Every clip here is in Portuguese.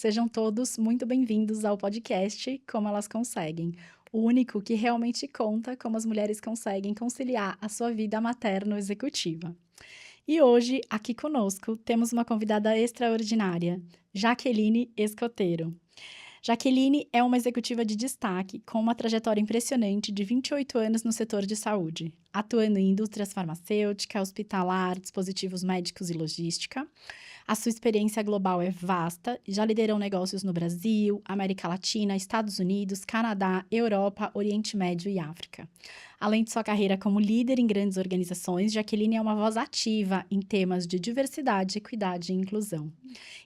Sejam todos muito bem-vindos ao podcast Como Elas Conseguem, o único que realmente conta como as mulheres conseguem conciliar a sua vida materno-executiva. E hoje, aqui conosco, temos uma convidada extraordinária, Jaqueline Escoteiro. Jaqueline é uma executiva de destaque com uma trajetória impressionante de 28 anos no setor de saúde, atuando em indústrias farmacêutica, hospitalar, dispositivos médicos e logística. A sua experiência global é vasta e já liderou negócios no Brasil, América Latina, Estados Unidos, Canadá, Europa, Oriente Médio e África. Além de sua carreira como líder em grandes organizações, Jaqueline é uma voz ativa em temas de diversidade, equidade e inclusão.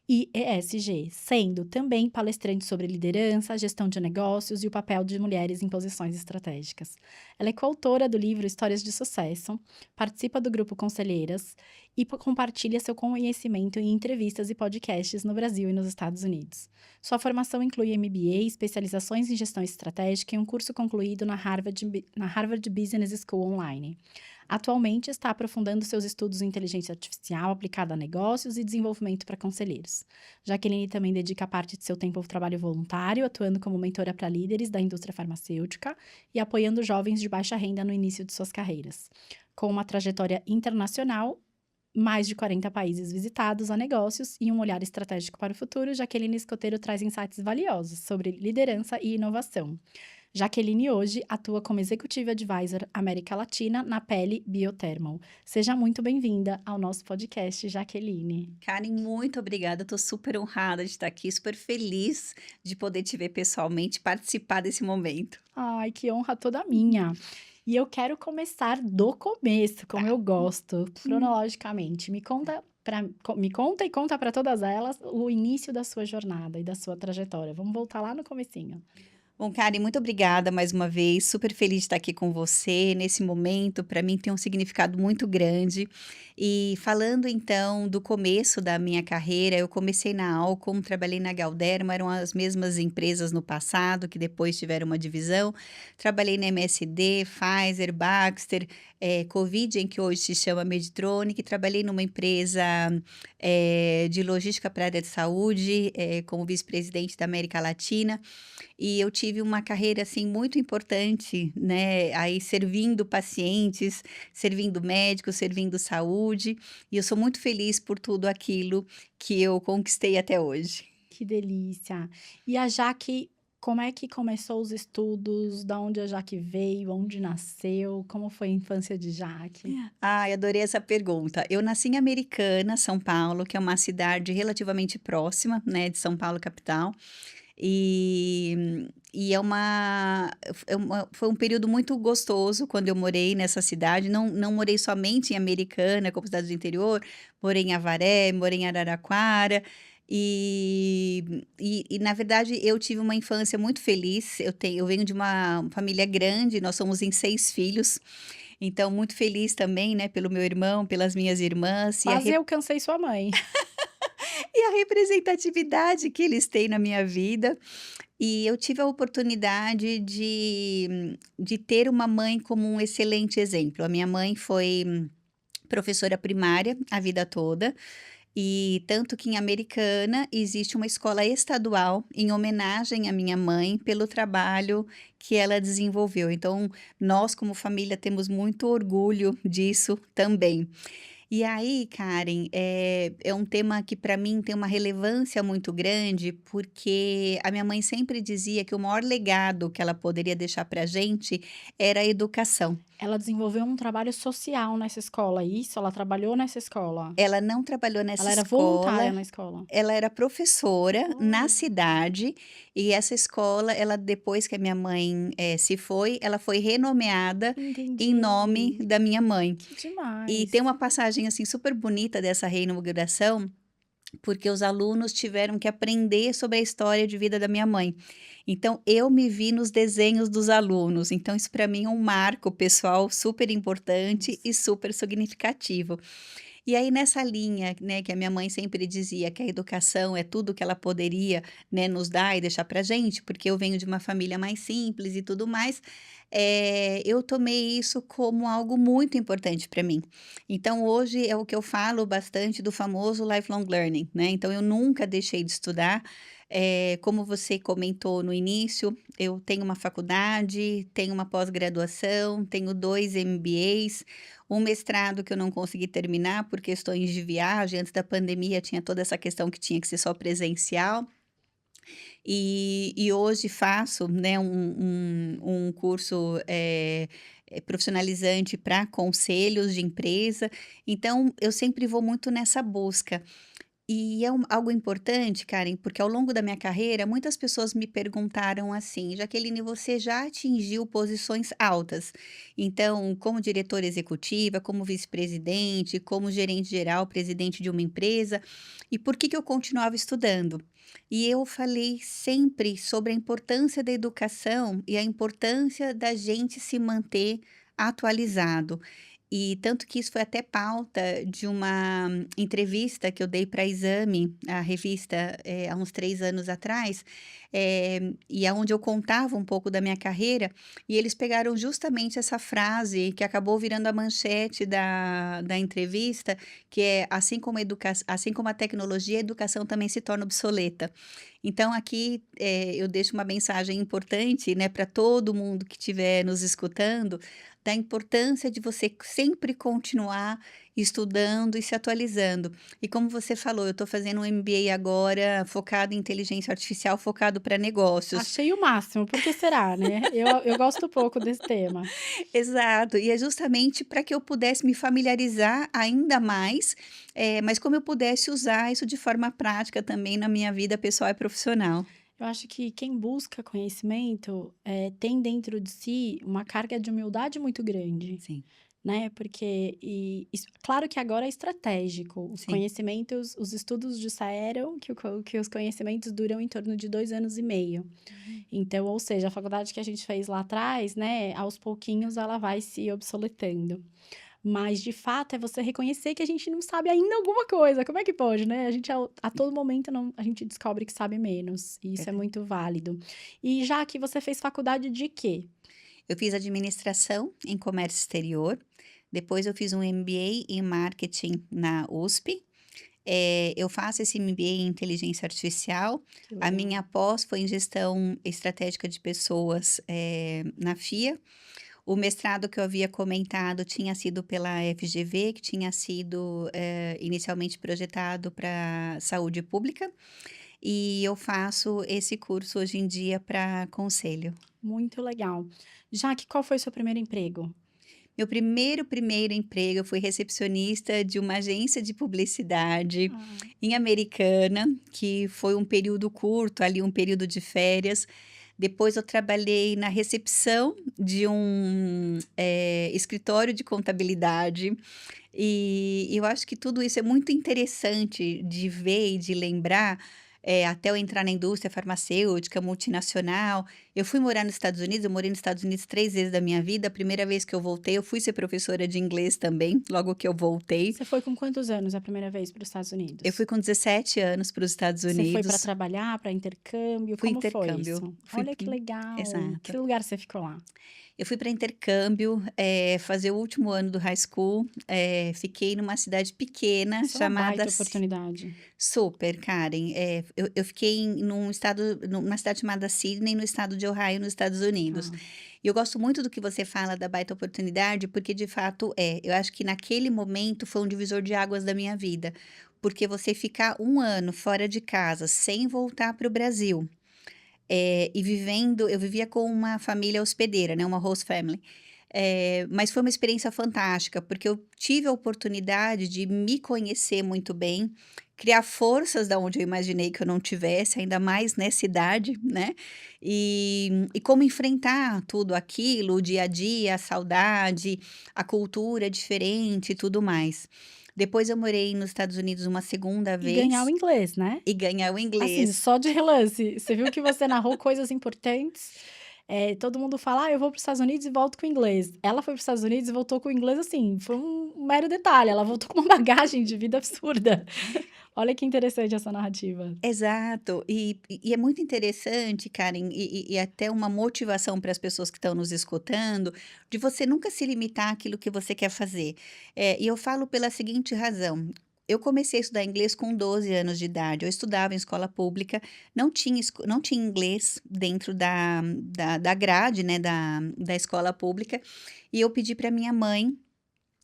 E ESG, sendo também palestrante sobre liderança, gestão de negócios e o papel de mulheres em posições estratégicas. Ela é coautora do livro Histórias de Sucesso, participa do grupo Conselheiras e compartilha seu conhecimento em entrevistas e podcasts no Brasil e nos Estados Unidos. Sua formação inclui MBA, especializações em gestão estratégica e um curso concluído na Harvard Business School Online. Atualmente está aprofundando seus estudos em inteligência artificial aplicada a negócios e desenvolvimento para conselheiros. Jaqueline também dedica parte de seu tempo ao trabalho voluntário, atuando como mentora para líderes da indústria farmacêutica e apoiando jovens de baixa renda no início de suas carreiras. Com uma trajetória internacional, mais de 40 países visitados a negócios e um olhar estratégico para o futuro, Jaqueline Escoteiro traz insights valiosos sobre liderança e inovação. Jaqueline hoje atua como Executive Advisor América Latina na Pele Biothermal. Seja muito bem-vinda ao nosso podcast, Jaqueline. Karen, muito obrigada. Estou super honrada de estar aqui, super feliz de poder te ver pessoalmente, e participar desse momento. Ai, que honra toda minha. E eu quero começar do começo, como eu gosto, cronologicamente. Me conta e conta para todas elas o início da sua jornada e da sua trajetória. Vamos voltar lá no comecinho. Bom, Karen, muito obrigada mais uma vez. Super feliz de estar aqui com você nesse momento. Para mim tem um significado muito grande. E falando então do começo da minha carreira, eu comecei na Alcon, trabalhei na Galderma, eram as mesmas empresas no passado, que depois tiveram uma divisão. Trabalhei na MSD, Pfizer, Baxter, Covidien, que hoje se chama Medtronic. Trabalhei numa empresa de logística para a área de saúde, como vice-presidente da América Latina. E eu tive uma carreira, assim, muito importante, né, aí servindo pacientes, servindo médicos, servindo saúde, e eu sou muito feliz por tudo aquilo que eu conquistei até hoje. Que delícia. E a Jaque, como é que começou os estudos? Da onde a Jaque veio? Onde nasceu? Como foi a infância de Jaque? Ai, adorei essa pergunta. Eu nasci em Americana, São Paulo, que é uma cidade relativamente próxima, né, de São Paulo capital. E foi um período muito gostoso quando eu morei nessa cidade. Não morei somente em Americana, como cidade do interior, morei em Avaré, morei em Araraquara. Na verdade, eu tive uma infância muito feliz. Eu venho de uma família grande, nós somos em 6 filhos. Então, muito feliz também, né, pelo meu irmão, pelas minhas irmãs Quase eu cansei sua mãe. e a representatividade que eles têm na minha vida. E eu tive a oportunidade de ter uma mãe como um excelente exemplo. A minha mãe foi professora primária a vida toda, e tanto que em Americana existe uma escola estadual em homenagem à minha mãe pelo trabalho que ela desenvolveu. Então, nós como família temos muito orgulho disso também. E aí, Karen, é um tema que para mim tem uma relevância muito grande, porque a minha mãe sempre dizia que o maior legado que ela poderia deixar pra gente era a educação. Ela desenvolveu um trabalho social nessa escola, é isso? Ela trabalhou nessa escola? Ela não trabalhou nessa Ela era voluntária escola, na escola? ela era professora na Olha, cidade, e essa escola, ela depois que a minha mãe, se foi, ela foi renomeada em nome entendi. da minha mãe. Que E demais. tem uma passagem, assim, super bonita dessa reinauguração, porque os alunos tiveram que aprender sobre a história de vida da minha mãe. Então, eu me vi nos desenhos dos alunos. Então, isso para mim é um marco pessoal super importante Nossa. e super significativo. E aí, nessa linha, né, que a minha mãe sempre dizia que a educação é tudo que ela poderia, né, nos dar e deixar pra gente, porque eu venho de uma família mais simples e tudo mais, eu tomei isso como algo muito importante para mim. Então, hoje é o que eu falo bastante do famoso lifelong learning, né? Então, eu nunca deixei de estudar. Como você comentou no início, eu tenho uma faculdade, tenho uma pós-graduação, tenho 2 MBAs, um mestrado que eu não consegui terminar por questões de viagem. Antes da pandemia tinha toda essa questão que tinha que ser só presencial. E hoje faço, né, um curso, profissionalizante para conselhos de empresa, então eu sempre vou muito nessa busca. E é algo importante, Karen, porque ao longo da minha carreira, muitas pessoas me perguntaram assim: Jaqueline, você já atingiu posições altas? Então, como diretora executiva, como vice-presidente, como gerente geral, presidente de uma empresa, e por que que eu continuava estudando? E eu falei sempre sobre a importância da educação e a importância da gente se manter atualizado. E tanto que isso foi até pauta de uma entrevista que eu dei para Exame, a revista, há uns 3 anos atrás, e aonde eu contava um pouco da minha carreira, e eles pegaram justamente essa frase que acabou virando a manchete da entrevista, que é: assim como a tecnologia, a educação também se torna obsoleta". Então aqui, eu deixo uma mensagem importante, né, para todo mundo que estiver nos escutando, da importância de você sempre continuar estudando e se atualizando. E como você falou, eu estou fazendo um MBA agora focado em inteligência artificial, focado para negócios. Achei o máximo, por que será, né? Eu gosto pouco desse tema. Exato, e é justamente para que eu pudesse me familiarizar ainda mais, mas como eu pudesse usar isso de forma prática também na minha vida pessoal e profissional. Eu acho que quem busca conhecimento, tem dentro de si uma carga de humildade muito grande, Sim, né, porque claro que agora é estratégico, os sim. conhecimentos os estudos disseram que os conhecimentos duram em torno de 2 anos e meio. Então, ou seja, a faculdade que a gente fez lá atrás, né, aos pouquinhos ela vai se obsoletando. Mas, de fato, é você reconhecer que a gente não sabe ainda alguma coisa. Como é que pode, né? A gente, a todo momento, não, a gente descobre que sabe menos. E isso é muito válido. E já que você fez faculdade de quê? Eu fiz administração em comércio exterior, depois eu fiz um MBA em marketing na USP. Eu faço esse MBA em inteligência artificial. Que A legal. minha pós foi em gestão estratégica de pessoas, na FIA. O mestrado que eu havia comentado tinha sido pela FGV, que tinha sido, inicialmente projetado para saúde pública, e eu faço esse curso hoje em dia para conselho. Muito legal. Jaque, qual foi o seu primeiro emprego? Meu primeiro emprego, eu fui recepcionista de uma agência de publicidade Ah, em Americana, que foi um período curto, ali um período de férias. Depois eu trabalhei na recepção de um, escritório de contabilidade, e eu acho que tudo isso é muito interessante de ver e de lembrar, até eu entrar na indústria farmacêutica multinacional. Eu fui morar nos Estados Unidos, eu morei nos Estados Unidos 3 vezes da minha vida. A primeira vez que eu voltei, eu fui ser professora de inglês também, logo que eu voltei. você foi com quantos anos a primeira vez para os Estados Eu fui Unidos? com 17 anos para os Estados Você foi para Unidos, trabalhar, para intercâmbio? fui Como foi intercâmbio, isso? fui Olha que legal. Que exato. lugar você ficou lá? Eu fui para intercâmbio, fazer o último ano do high school, fiquei numa cidade pequena Isso é uma chamada baita oportunidade. Super, Karen. Eu fiquei numa cidade chamada Sydney, no estado de Ohio, nos Estados Unidos. Tá. E eu gosto muito do que você fala da baita oportunidade, porque de fato é. Eu acho que naquele momento foi um divisor de águas da minha vida, porque você ficar um ano fora de casa, sem voltar para o Brasil, e vivendo eu vivia com uma família hospedeira, né, uma host family. Mas foi uma experiência fantástica, porque eu tive a oportunidade de me conhecer muito bem, criar forças da onde eu imaginei que eu não tivesse, ainda mais nessa idade, né, e como enfrentar tudo aquilo, o dia a dia, a saudade, a cultura diferente e tudo mais. Depois eu morei nos Estados Unidos uma segunda E ganhar o vez inglês, né? e ganhar o Assim, inglês. só de relance. Você viu que você narrou coisas importantes. Todo mundo fala: "Ah, eu vou para os Estados Unidos e volto com o inglês". Ela foi para os Estados Unidos e voltou com o inglês, assim, foi um mero detalhe, ela voltou com uma bagagem de vida absurda. Olha que interessante essa narrativa. Exato. E é muito interessante, Karen, e até uma motivação para as pessoas que estão nos escutando, de você nunca se limitar àquilo que você quer fazer. E eu falo pela seguinte razão. eu comecei a estudar inglês com 12 anos de idade. Eu estudava em escola pública, não tinha inglês dentro da grade, né, da escola pública, e eu pedi para minha mãe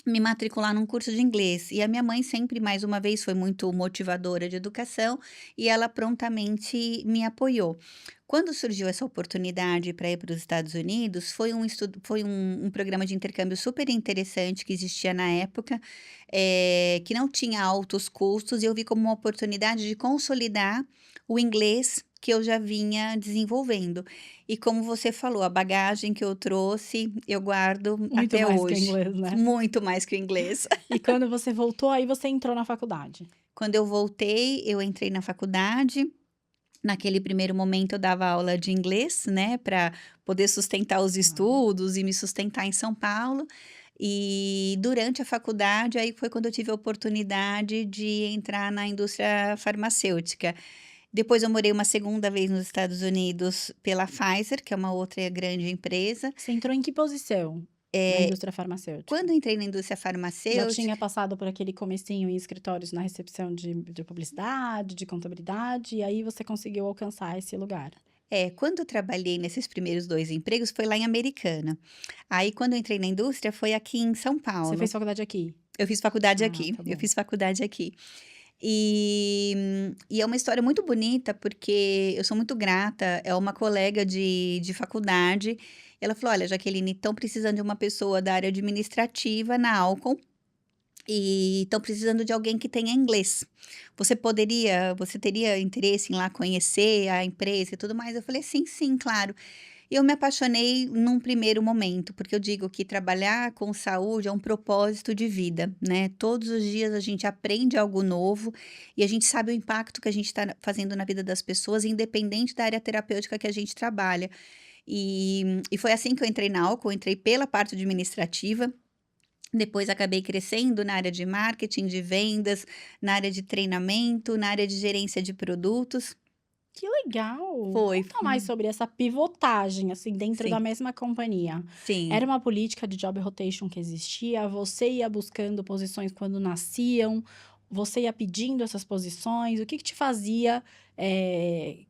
me matricular num curso de inglês. E a minha mãe sempre, mais uma vez, foi muito motivadora de educação e ela prontamente me apoiou. Quando surgiu essa oportunidade para ir para os Estados Unidos, foi um programa de intercâmbio super interessante que existia na época, que não tinha altos custos, e eu vi como uma oportunidade de consolidar o inglês que eu já vinha desenvolvendo. E como você falou, a bagagem que eu trouxe, eu guardo Muito até mais que o hoje. inglês, né. Muito mais que o inglês. E quando você voltou, aí você entrou na faculdade? Quando eu voltei, eu entrei na faculdade. Naquele primeiro momento, eu dava aula de inglês, né, para poder sustentar os Claro. estudos e me sustentar em São Paulo. E durante a faculdade, aí foi quando eu tive a oportunidade de entrar na indústria farmacêutica. Depois eu morei uma segunda vez nos Estados Unidos pela Pfizer, que é uma outra grande empresa. Você entrou em que posição na indústria farmacêutica? Quando eu entrei na indústria Já tinha farmacêutica. passado por aquele comecinho em escritórios na recepção de publicidade, de contabilidade, e aí você conseguiu alcançar esse lugar? Quando eu trabalhei nesses primeiros 2 empregos, foi lá em Americana. Aí, quando eu entrei na indústria, foi aqui em São Você Paulo. fez faculdade aqui? Eu fiz faculdade Ah, aqui, tá eu bom. fiz faculdade aqui. E é uma história muito bonita, porque eu sou muito grata, é uma colega de faculdade, ela falou: "Olha, Jaqueline, estão precisando de uma pessoa da área administrativa na Alcon, e estão precisando de alguém que tenha inglês. Você teria interesse em lá conhecer a empresa e tudo mais?" Eu falei: "Sim, sim, claro". E eu me apaixonei num primeiro momento, porque eu digo que trabalhar com saúde é um propósito de vida, né. Todos os dias a gente aprende algo novo e a gente sabe o impacto que a gente está fazendo na vida das pessoas, independente da área terapêutica que a gente trabalha. E foi assim que eu entrei na Alcon, eu entrei pela parte administrativa. Depois acabei crescendo na área de marketing, de vendas, na área de treinamento, na área de gerência de produtos. Que legal! Foi, Conta mais sobre essa pivotagem, assim, dentro da sim, mesma companhia. sim. Era uma política de job rotation que existia? Você ia buscando posições quando nasciam? Você ia pedindo essas posições? O que que te fazia,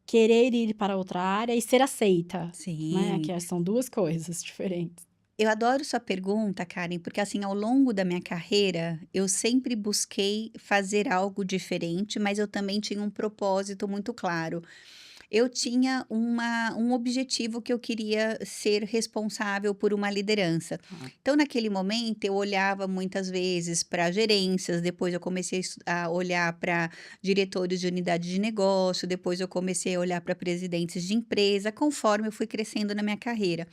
querer ir para outra área e ser aceita, né, Sim. que são 2 coisas diferentes. Eu adoro sua pergunta, Karen, porque assim, ao longo da minha carreira, eu sempre busquei fazer algo diferente, mas eu também tinha um propósito muito claro. Eu tinha um objetivo que eu queria ser responsável por uma liderança. Tá. Então, naquele momento, eu olhava muitas vezes para gerências, depois eu comecei a olhar para diretores de unidade de negócio, depois eu comecei a olhar para presidentes de empresa, conforme eu fui crescendo na minha carreira.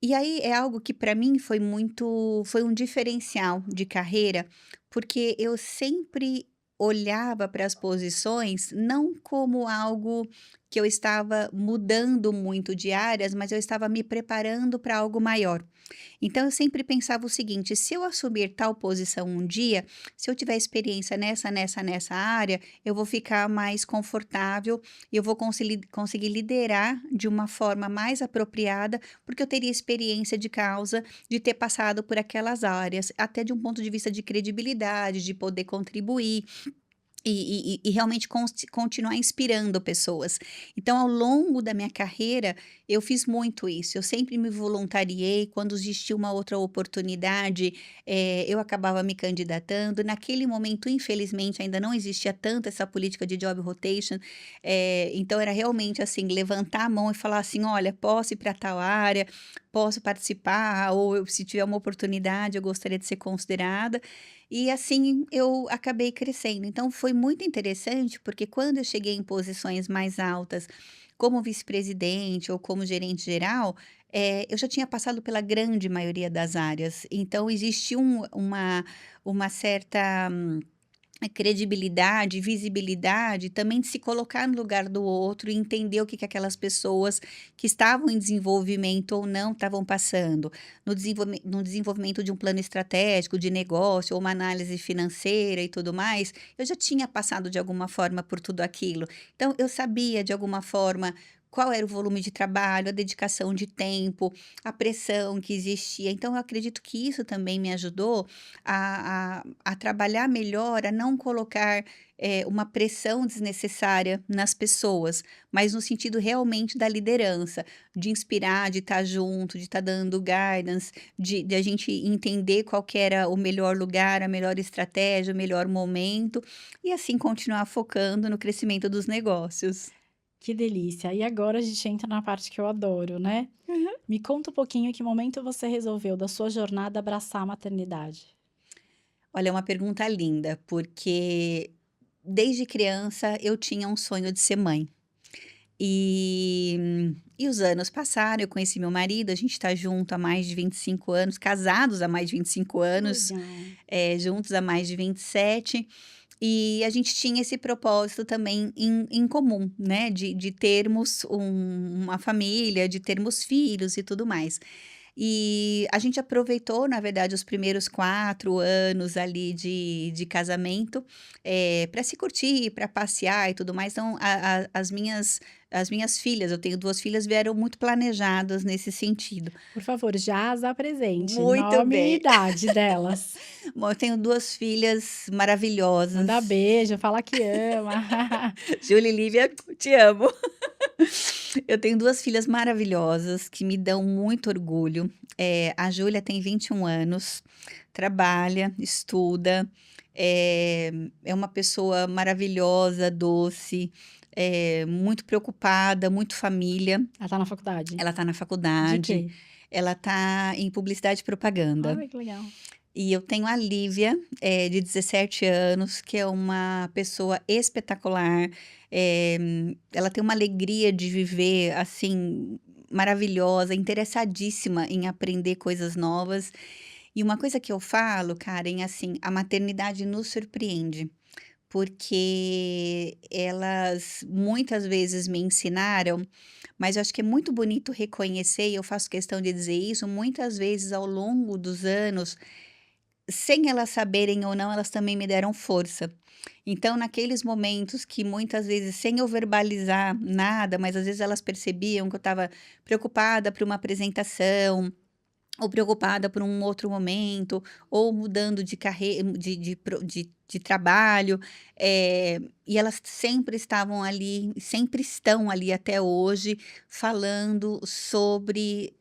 E aí é algo que para mim foi um diferencial de carreira, porque eu sempre olhava para as posições não como algo que eu estava mudando muito de áreas, mas eu estava me preparando para algo maior. Então eu sempre pensava o seguinte: se eu assumir tal posição um dia, se eu tiver experiência nessa área, eu vou ficar mais confortável e eu vou conseguir liderar de uma forma mais apropriada, porque eu teria experiência de causa de ter passado por aquelas áreas, até de um ponto de vista de credibilidade, de poder contribuir. E realmente continuar inspirando pessoas. Então, ao longo da minha carreira, eu fiz muito isso. Eu sempre me voluntariei. Quando existia uma outra oportunidade, eu acabava me candidatando. Naquele momento, infelizmente, ainda não existia tanto essa política de job rotation. Então, era realmente assim: levantar a mão e falar assim: olha, posso ir para tal área, posso participar, ou se tiver uma oportunidade, eu gostaria de ser considerada. E assim eu acabei crescendo. Então foi muito interessante, porque quando eu cheguei em posições mais altas, como vice-presidente ou como gerente geral, eu já tinha passado pela grande maioria das áreas. Então existe uma certa credibilidade, visibilidade, também de se colocar no lugar do outro e entender o que que aquelas pessoas que estavam em desenvolvimento ou não estavam passando. No desenvolvimento de um plano estratégico de negócio ou uma análise financeira e tudo mais, eu já tinha passado de alguma forma por tudo aquilo. Então eu sabia de alguma forma qual era o volume de trabalho, a dedicação de tempo, a pressão que existia. Então, eu acredito que isso também me ajudou a trabalhar melhor, a não colocar, uma pressão desnecessária nas pessoas, mas no sentido realmente da liderança, de inspirar, de estar junto, de estar dando guidance, de a gente entender qual que era o melhor lugar, a melhor estratégia, o melhor momento, e assim continuar focando no crescimento dos negócios. Que delícia. E agora a gente entra na parte que eu adoro, né. Me conta um pouquinho em que momento você resolveu da sua jornada abraçar a maternidade? Olha, é uma pergunta linda, porque desde criança eu tinha um sonho de ser mãe. E os anos passaram, eu conheci meu marido, a gente está junto há mais de 25 anos, casados há mais de 25 Que anos, legal. juntos há mais de 27. E a gente tinha esse propósito também em comum, né, de termos uma família, de termos filhos e tudo mais. E a gente aproveitou, na verdade, os primeiros 4 anos ali de casamento, pra se curtir, para passear e tudo mais. Então as minhas filhas, eu tenho 2 filhas, vieram muito planejadas nesse sentido. Por favor, já as apresente, Muito nome e bem. idade delas. Bom, eu tenho 2 filhas Manda maravilhosas. beijo, fala que ama. Júlia e Lívia, te amo. Eu tenho 2 filhas maravilhosas que me dão muito orgulho. A Júlia tem 21 anos, trabalha, estuda, é uma pessoa maravilhosa, doce, muito preocupada, muito família. Ela tá na faculdade? Ela está na De faculdade, quê? ela está em publicidade e propaganda. Ai, que legal. E eu tenho a Lívia, de 17 anos, que é uma pessoa espetacular. Ela tem uma alegria de viver, assim, maravilhosa, interessadíssima em aprender coisas novas. E uma coisa que eu falo, Karen, assim, a maternidade nos surpreende, porque elas muitas vezes me ensinaram, mas eu acho que é muito bonito reconhecer, e eu faço questão de dizer isso, muitas vezes ao longo dos anos, sem elas saberem ou não, elas também me deram força. Então, naqueles momentos que muitas vezes, sem eu verbalizar nada, mas às vezes elas percebiam que eu estava preocupada para uma apresentação, ou preocupada por um outro momento, ou mudando de carreira, de trabalho, e elas sempre estavam ali, sempre estão ali até hoje, falando sobre,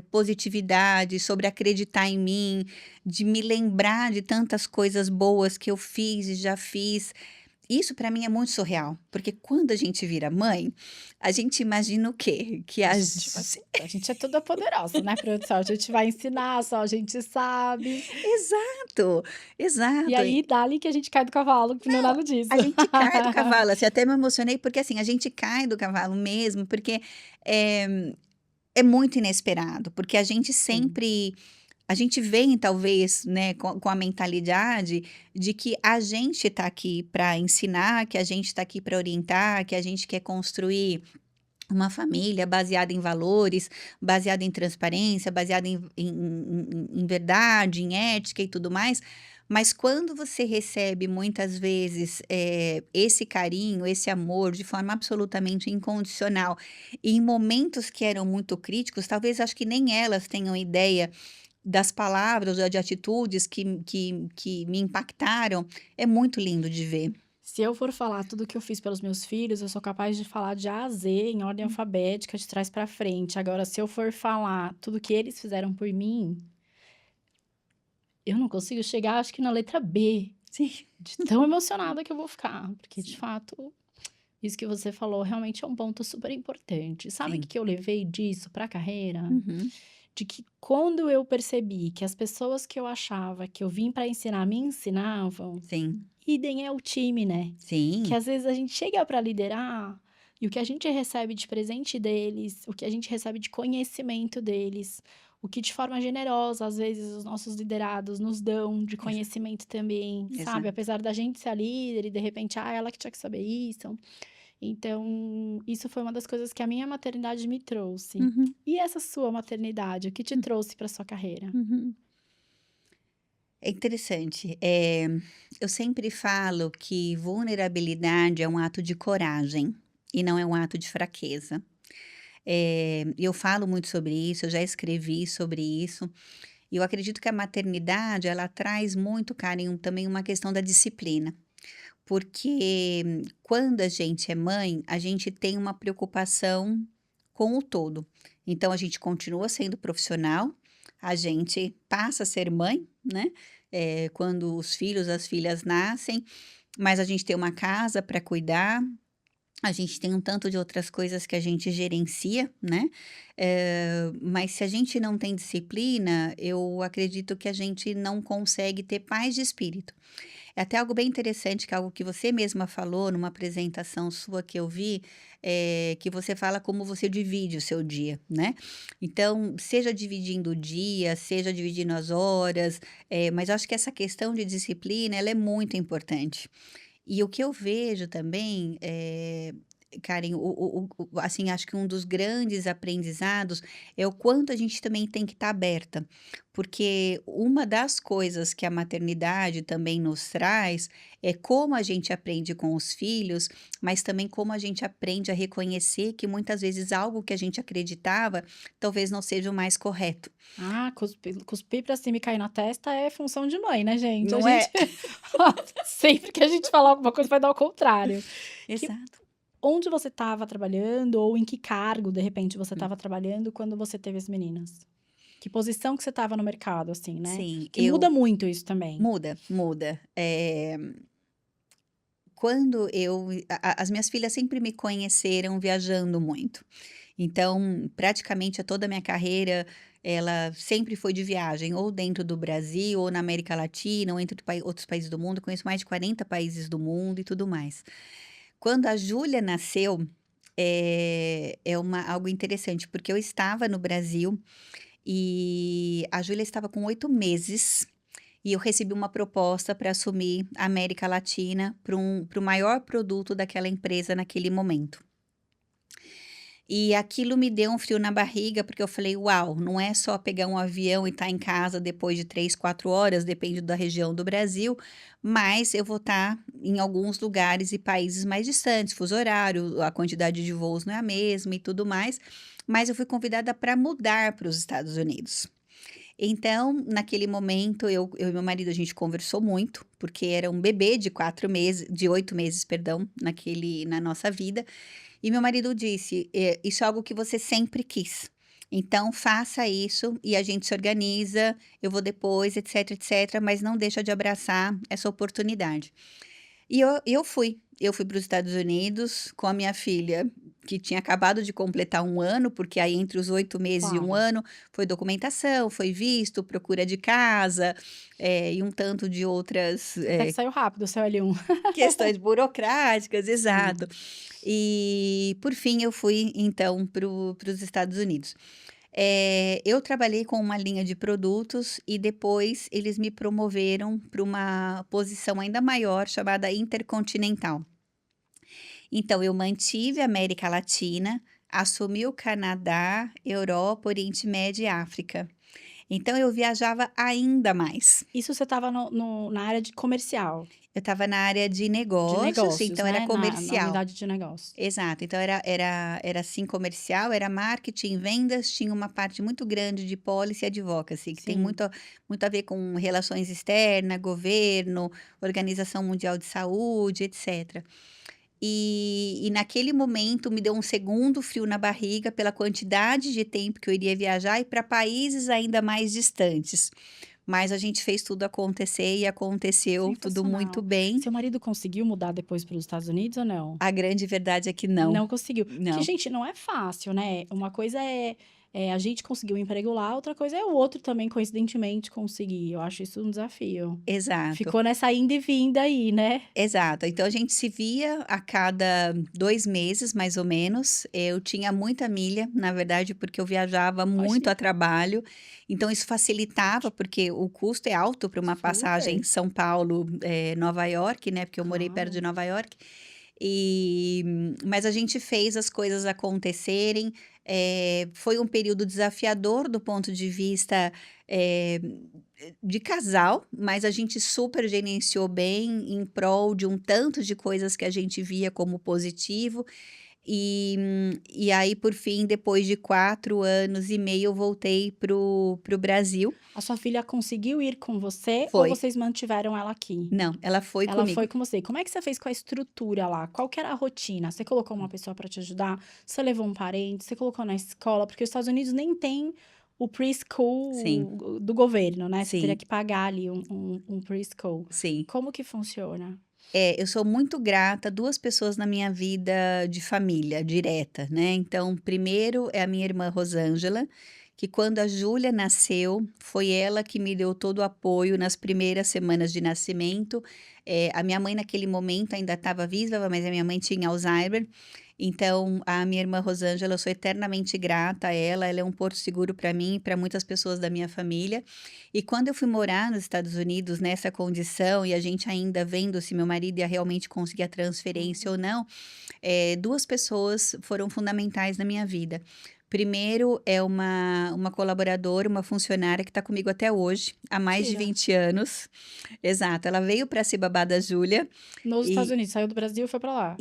positividade, sobre acreditar em mim, de me lembrar de tantas coisas boas que eu fiz e já fiz. Isso para mim é muito surreal, porque quando a gente vira mãe, a gente imagina o quê? Que A a gente vai a gente é toda poderosa, né, produção, a gente vai ensinar, só a gente sabe. exato, E exato. aí dali que a gente cai do cavalo, que não é nada disso. A gente cai do cavalo, assim, até me emocionei, porque, assim, a gente cai do cavalo mesmo, porque, eh, é muito inesperado, porque Sim, a gente vem talvez, né, com a mentalidade de que a gente está aqui para ensinar, que a gente está aqui para orientar, que a gente quer construir uma família baseada em valores, baseada em transparência, baseada em verdade, em ética e tudo mais. Mas quando você recebe muitas vezes, esse carinho, esse amor de forma absolutamente incondicional, e em momentos que eram muito críticos, talvez acho que nem elas tenham ideia das palavras ou de atitudes que me impactaram, é muito lindo de ver. se eu for falar tudo que eu fiz pelos meus filhos, eu sou capaz de falar de A a Z, em ordem alfabética, de trás pra frente. Agora, se eu for falar tudo que eles fizeram por mim, eu não consigo chegar, acho que na letra B, Sim, de tão emocionada que eu vou ficar, porque de sim, fato, isso que você falou realmente é um ponto super importante. Sabe o que sim. que eu levei disso pra carreira? Uhum. De que quando eu percebi que as pessoas que eu achava que eu vim para ensinar me ensinavam, Sim, idem é o time, né? Que sim, às vezes a gente chega para liderar e o que a gente recebe de presente deles, o que a gente recebe de conhecimento deles, o que de forma generosa às vezes os nossos liderados nos dão de exa conhecimento também, sabe? exato. Apesar da gente ser a líder e de repente, ela que tinha que saber isso. Então, isso foi uma das coisas que a minha maternidade me trouxe. Uhum, E essa sua maternidade, o que te hum, trouxe para sua carreira? uhum. É interessante, eu sempre falo que vulnerabilidade é um ato de coragem, e não é um ato de fraqueza. Eu falo muito sobre isso, eu já escrevi sobre isso. E eu acredito que a maternidade, ela traz muito, Karen, também uma questão da disciplina. Porque quando a gente é mãe, a gente tem uma preocupação com o todo. Então, a gente continua sendo profissional, a gente passa a ser mãe, né? Quando os filhos, as filhas nascem, mas a gente tem uma casa para cuidar, a gente tem um tanto de outras coisas que a gente gerencia, né? Mas se a gente não tem disciplina, eu acredito que a gente não consegue ter paz de espírito. É até algo bem interessante, que é algo que você mesma falou numa apresentação sua que eu vi, que você fala como você divide o seu dia, né? Então, seja dividindo o dia, seja dividindo as horas, mas eu acho que essa questão de disciplina, ela é muito importante. E o que eu vejo também, Karen, assim, acho que um dos grandes aprendizados é o quanto a gente também tem que estar aberta, porque uma das coisas que a maternidade também nos traz é como a gente aprende com os filhos, mas também como a gente aprende a reconhecer que muitas vezes algo que a gente acreditava talvez não seja o mais correto. Ah, cuspir pra cima e cair na testa é função de mãe, né, gente? A Não gente é? sempre que a gente falar alguma coisa vai dar ao contrário. Que Exato. onde você estava trabalhando ou em que cargo, de repente, você Hum. estava trabalhando quando você teve as meninas? Que posição que você estava no mercado, assim, né? Sim, Que muda muito isso também. muda, muda. Quando as minhas filhas sempre me conheceram viajando muito. Então, praticamente toda a minha carreira, ela sempre foi de viagem, ou dentro do Brasil, ou na América Latina, ou entre outros países do mundo. Eu conheço mais de 40 países do mundo e tudo mais. Quando a Júlia nasceu, algo interessante, porque eu estava no Brasil e a Júlia estava com 8 meses e eu recebi uma proposta para assumir a América Latina para o maior produto daquela empresa naquele momento. E aquilo me deu um frio na barriga, porque eu falei: "Uau, não é só pegar um avião e estar em casa depois de 3, 4 horas", depende da região do Brasil, mas eu vou estar em alguns lugares e países mais distantes, fuso horário, a quantidade de voos não é a mesma e tudo mais, mas eu fui convidada para mudar para os Estados Unidos. Então, naquele momento, eu e meu marido, a gente conversou muito, porque era um bebê de 4 meses, de 8 meses, perdão, na nossa vida. E meu marido disse: Isso é algo que você sempre quis. Então, faça isso e a gente se organiza. Eu vou depois, etc, etc. Mas não deixa de abraçar essa oportunidade. E eu fui. Eu fui para os Estados Unidos com a minha filha, que tinha acabado de completar 1 ano, porque aí entre os 8 meses e 1 Claro. ano foi documentação, foi visto, procura de casa, e um tanto de outras, Até que saiu rápido o seu L1. questões burocráticas, exato. Sim. E por fim eu fui então para os Estados Unidos. Eu trabalhei com uma linha de produtos e depois eles me promoveram para uma posição ainda maior chamada intercontinental. Então eu mantive a América Latina, assumi o Canadá, Europa, Oriente Médio e África. Então eu viajava ainda mais. Isso você estava na área de comercial, Eu estava na área de de negócios, negócios, então era né? Na comercial. unidade de negócios. Exato, então era assim comercial, era marketing, vendas, tinha uma parte muito grande de policy e advocacy, que tem Sim. muito a ver com relações externas, governo, Organização Mundial de Saúde, etc. E naquele momento me deu um segundo frio na barriga pela quantidade de tempo que eu iria viajar e para países ainda mais distantes. Mas a gente fez tudo acontecer e aconteceu tudo muito Sensacional. bem. Seu marido conseguiu mudar depois para os Estados Unidos ou não? A grande verdade é que não, Não conseguiu. Porque, não. gente, não é fácil, né? Uma coisa é a gente conseguir um emprego lá, outra coisa é o outro também, coincidentemente, conseguir. Eu acho isso um desafio. Exato. Ficou nessa ida e vinda aí, né? Exato. Então a gente se via a cada 2 meses, mais ou menos. Eu tinha muita milha, na verdade, porque eu viajava muito a Imagina. trabalho, então isso facilitava, porque o custo é alto para uma passagem Super. São Paulo, Nova York, né, porque eu morei perto de Claro. Nova York. Mas a gente fez as coisas acontecerem, foi um período desafiador do ponto de vista, eh, de casal, mas a gente super gerenciou bem em prol de um tanto de coisas que a gente via como positivo. E aí, por fim, depois de 4 anos e meio, eu voltei pro Brasil. A sua filha conseguiu ir com você ou Foi. vocês mantiveram ela aqui? Não, ela foi Ela comigo. foi com você. Como é que você fez com a estrutura lá? Qual que era a rotina? Você colocou uma pessoa para te ajudar? Você levou um parente? Você colocou na escola? Porque os Estados Unidos nem tem o Sim, preschool do governo, né? Você teria sim, que pagar ali um preschool. sim. Como que funciona? Eu sou muito grata a 2 pessoas na minha vida de família direta, né. Então, primeiro é a minha irmã Rosângela, que quando a Júlia nasceu, foi ela que me deu todo o apoio nas primeiras semanas de nascimento. A minha mãe naquele momento ainda estava viva, mas a minha mãe tinha Alzheimer, então a minha irmã Rosângela, eu sou eternamente grata a ela é um porto seguro para mim e para muitas pessoas da minha família. E quando eu fui morar nos Estados Unidos nessa condição e a gente ainda vendo se meu marido ia realmente conseguir a transferência ou Uhum. não, 2 pessoas foram fundamentais na minha vida. Primeiro é uma colaboradora, uma funcionária que está comigo até hoje, há mais de Mentira. 20 anos. Exato, ela veio para ser babá da Júlia Nos Estados e Unidos, saiu do Brasil e foi para lá.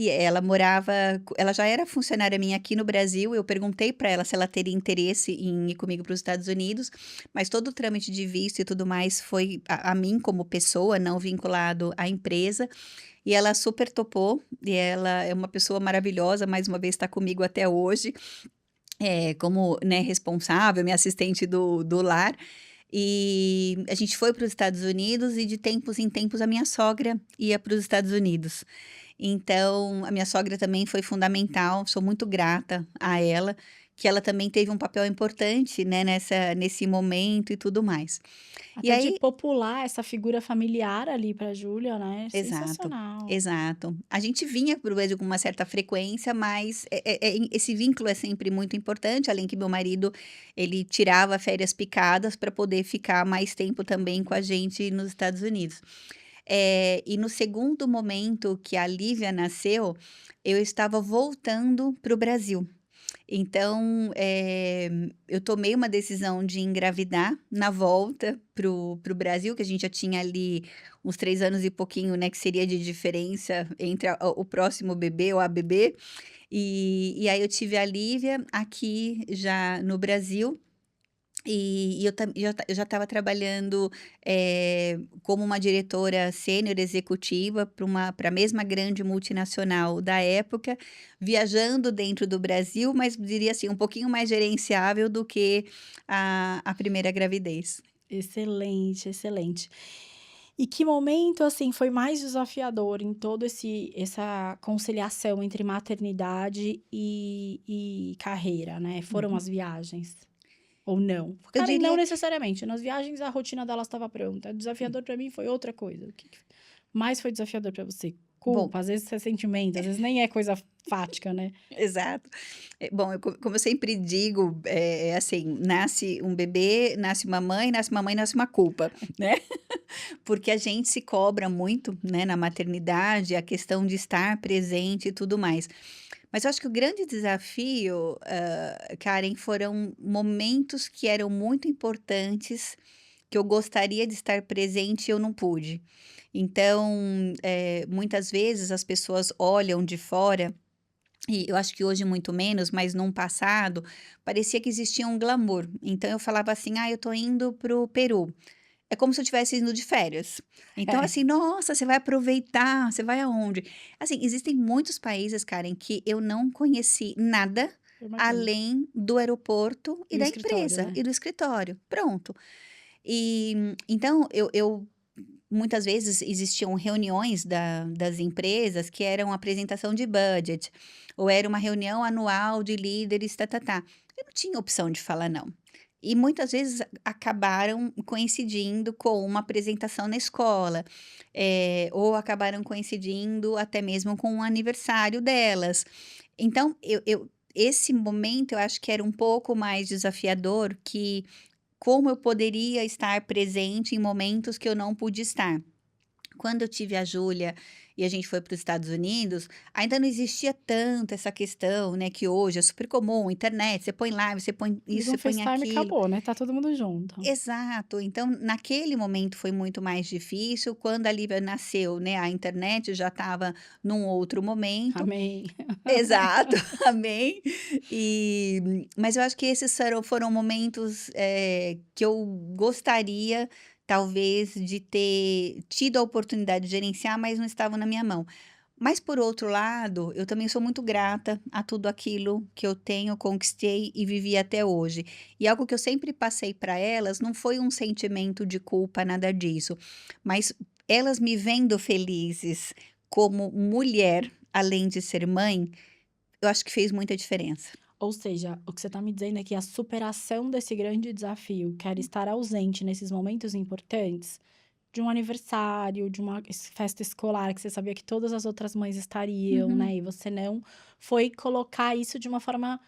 ela já era funcionária minha aqui no Brasil, eu perguntei para ela se ela teria interesse em ir comigo para os Estados Unidos, mas todo o trâmite de visto e tudo mais foi a mim como pessoa, não vinculado à empresa, e ela super topou, e ela é uma pessoa maravilhosa, mais uma vez está comigo até hoje, como, né, responsável, minha assistente do lar. E a gente foi para os Estados Unidos e de tempos em tempos a minha sogra ia para os Estados Unidos. Então, a minha sogra também foi fundamental, sou muito grata a ela, que ela também teve um papel importante, né, nesse momento e tudo mais. E Até de aí popular essa figura familiar ali para Júlia, né? exato, Sensacional. exato. A gente vinha para o Brasil com uma certa frequência, mas esse vínculo é sempre muito importante, além que meu marido, ele tirava férias picadas para poder ficar mais tempo também com a gente nos Estados Unidos. E no segundo momento que a Lívia nasceu, eu estava voltando para o Brasil. Então, eu tomei uma decisão de engravidar na volta para o Brasil, que a gente já tinha ali uns 3 anos e pouquinho, né, que seria de diferença entre a o próximo bebê ou a bebê. E aí eu tive a Lívia aqui já no Brasil, e eu já estava trabalhando, como uma diretora sênior executiva para a mesma grande multinacional da época, viajando dentro do Brasil, mas diria assim, um pouquinho mais gerenciável do que a primeira gravidez. Excelente, excelente. E que momento, assim, foi mais desafiador em todo esse essa conciliação entre maternidade e carreira, né? Foram Uhum. as viagens ou não? Eu Cara, e não diria necessariamente, nas viagens a rotina delas estava pronta, desafiador para mim foi outra coisa. O que mais foi desafiador para você? bom. Culpa, às vezes é sentimento, às vezes nem é coisa fática, né? Exato. Bom, como eu sempre digo, assim, nasce um bebê, nasce uma mãe, nasce uma mãe, nasce uma culpa, né. Porque a gente se cobra muito, né, na maternidade, a questão de estar presente e tudo mais. Mas eu acho que o grande desafio, Karen, foram momentos que eram muito importantes, que eu gostaria de estar presente e eu não pude. Então, muitas vezes as pessoas olham de fora e eu acho que hoje muito menos, mas num passado, parecia que existia um glamour. Então eu falava assim: "Ah, eu tô indo para o Peru". É como se eu estivesse indo de férias. Então É, assim: "Nossa, você vai aproveitar, você vai aonde?". Assim, existem muitos países, Karen, que eu não conheci nada, eu imagino. além do aeroporto e E o da escritório, empresa né? e do escritório, pronto. Então eu muitas vezes existiam reuniões das empresas que eram apresentação de budget, ou era uma reunião anual de líderes, tá-tá-tá. Eu não tinha opção de falar não. E muitas vezes acabaram coincidindo com uma apresentação na escola, ou acabaram coincidindo até mesmo com um aniversário delas. Então esse momento eu acho que era um pouco mais desafiador que como eu poderia estar presente em momentos que eu não pude estar. Quando eu tive a Júlia e a gente foi para os Estados Unidos, ainda não existia tanto essa questão, né, que hoje é super comum, internet, você põe live, você põe isso, Liga um você põe FaceTime e aquilo. acabou, né, tá todo mundo junto. Exato. Então, naquele momento foi muito mais difícil. Quando a Lívia nasceu, né, a internet já estava num outro momento. Amém. Exato, amém. Mas eu acho que esses foram momentos, que eu gostaria, talvez, de ter tido a oportunidade de gerenciar, mas não estavam na minha mão. Mas, por outro lado, eu também sou muito grata a tudo aquilo que eu tenho, conquistei e vivi até hoje. E algo que eu sempre passei para elas não foi um sentimento de culpa, nada disso, mas elas me vendo felizes como mulher, além de ser mãe, eu acho que fez muita diferença. Ou seja, o que você tá me dizendo é que a superação desse grande desafio, que era estar ausente nesses momentos importantes, de um aniversário, de uma festa escolar, que você sabia que todas as outras mães estariam, Uhum, né, e você não, foi colocar isso de uma forma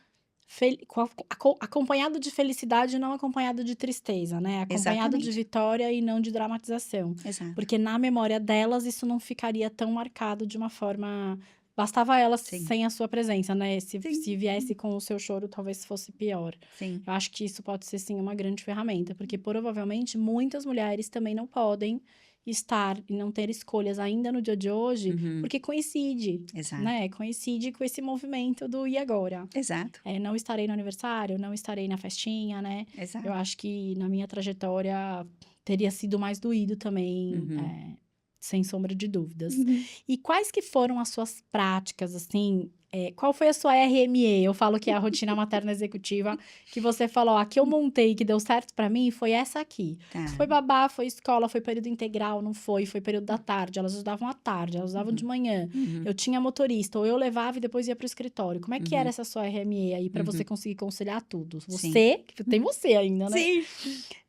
acompanhado de felicidade e não acompanhado de tristeza, né, acompanhado de exatamente, vitória e não de dramatização. exato. Porque na memória delas isso não ficaria tão marcado de uma forma. Bastava elas Sim, sem a sua presença, né? Se sim, viesse com o seu choro, talvez fosse pior. sim. Eu acho que isso pode ser, sim, uma grande ferramenta, porque provavelmente muitas mulheres também não podem estar e não ter escolhas ainda no dia de hoje, Uhum, porque coincide, exato, né? Coincide com esse movimento do e agora? exato, Não estarei no aniversário, não estarei na festinha, né? Eu exato. acho que na minha trajetória teria sido mais doído também, Uhum, sem sombra de dúvidas. uhum. E quais que foram as suas práticas, assim, qual foi a sua RME? Eu falo que é a rotina materna executiva, que você falou, ó, a que eu montei, que deu certo pra mim, foi essa aqui. Tá. Foi babá, foi escola, foi período integral, não foi, foi período da tarde, elas usavam à tarde, elas usavam de Uhum, manhã. uhum, Eu tinha motorista, ou eu levava e depois ia pro escritório. Como é que era uhum, essa sua RME aí pra você uhum. conseguir conciliar tudo? Sim. Você, que tem você ainda, né? Sim,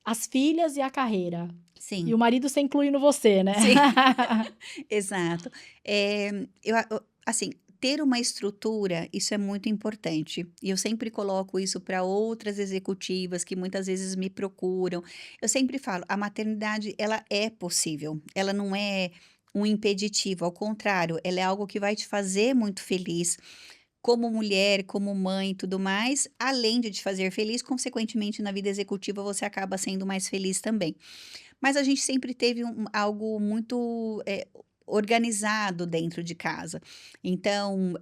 As filhas e a carreira. E sim, o marido você inclui no você, né? sim, exato. Assim, ter uma estrutura, isso é muito importante, e eu sempre coloco isso para outras executivas que muitas vezes me procuram. Eu sempre falo, a maternidade ela é possível, ela não é um impeditivo, ao contrário, ela é algo que vai te fazer muito feliz, como mulher, como mãe e tudo mais, além de te fazer feliz, consequentemente na vida executiva você acaba sendo mais feliz também. Mas a gente sempre teve algo muito, organizado dentro de casa. Então,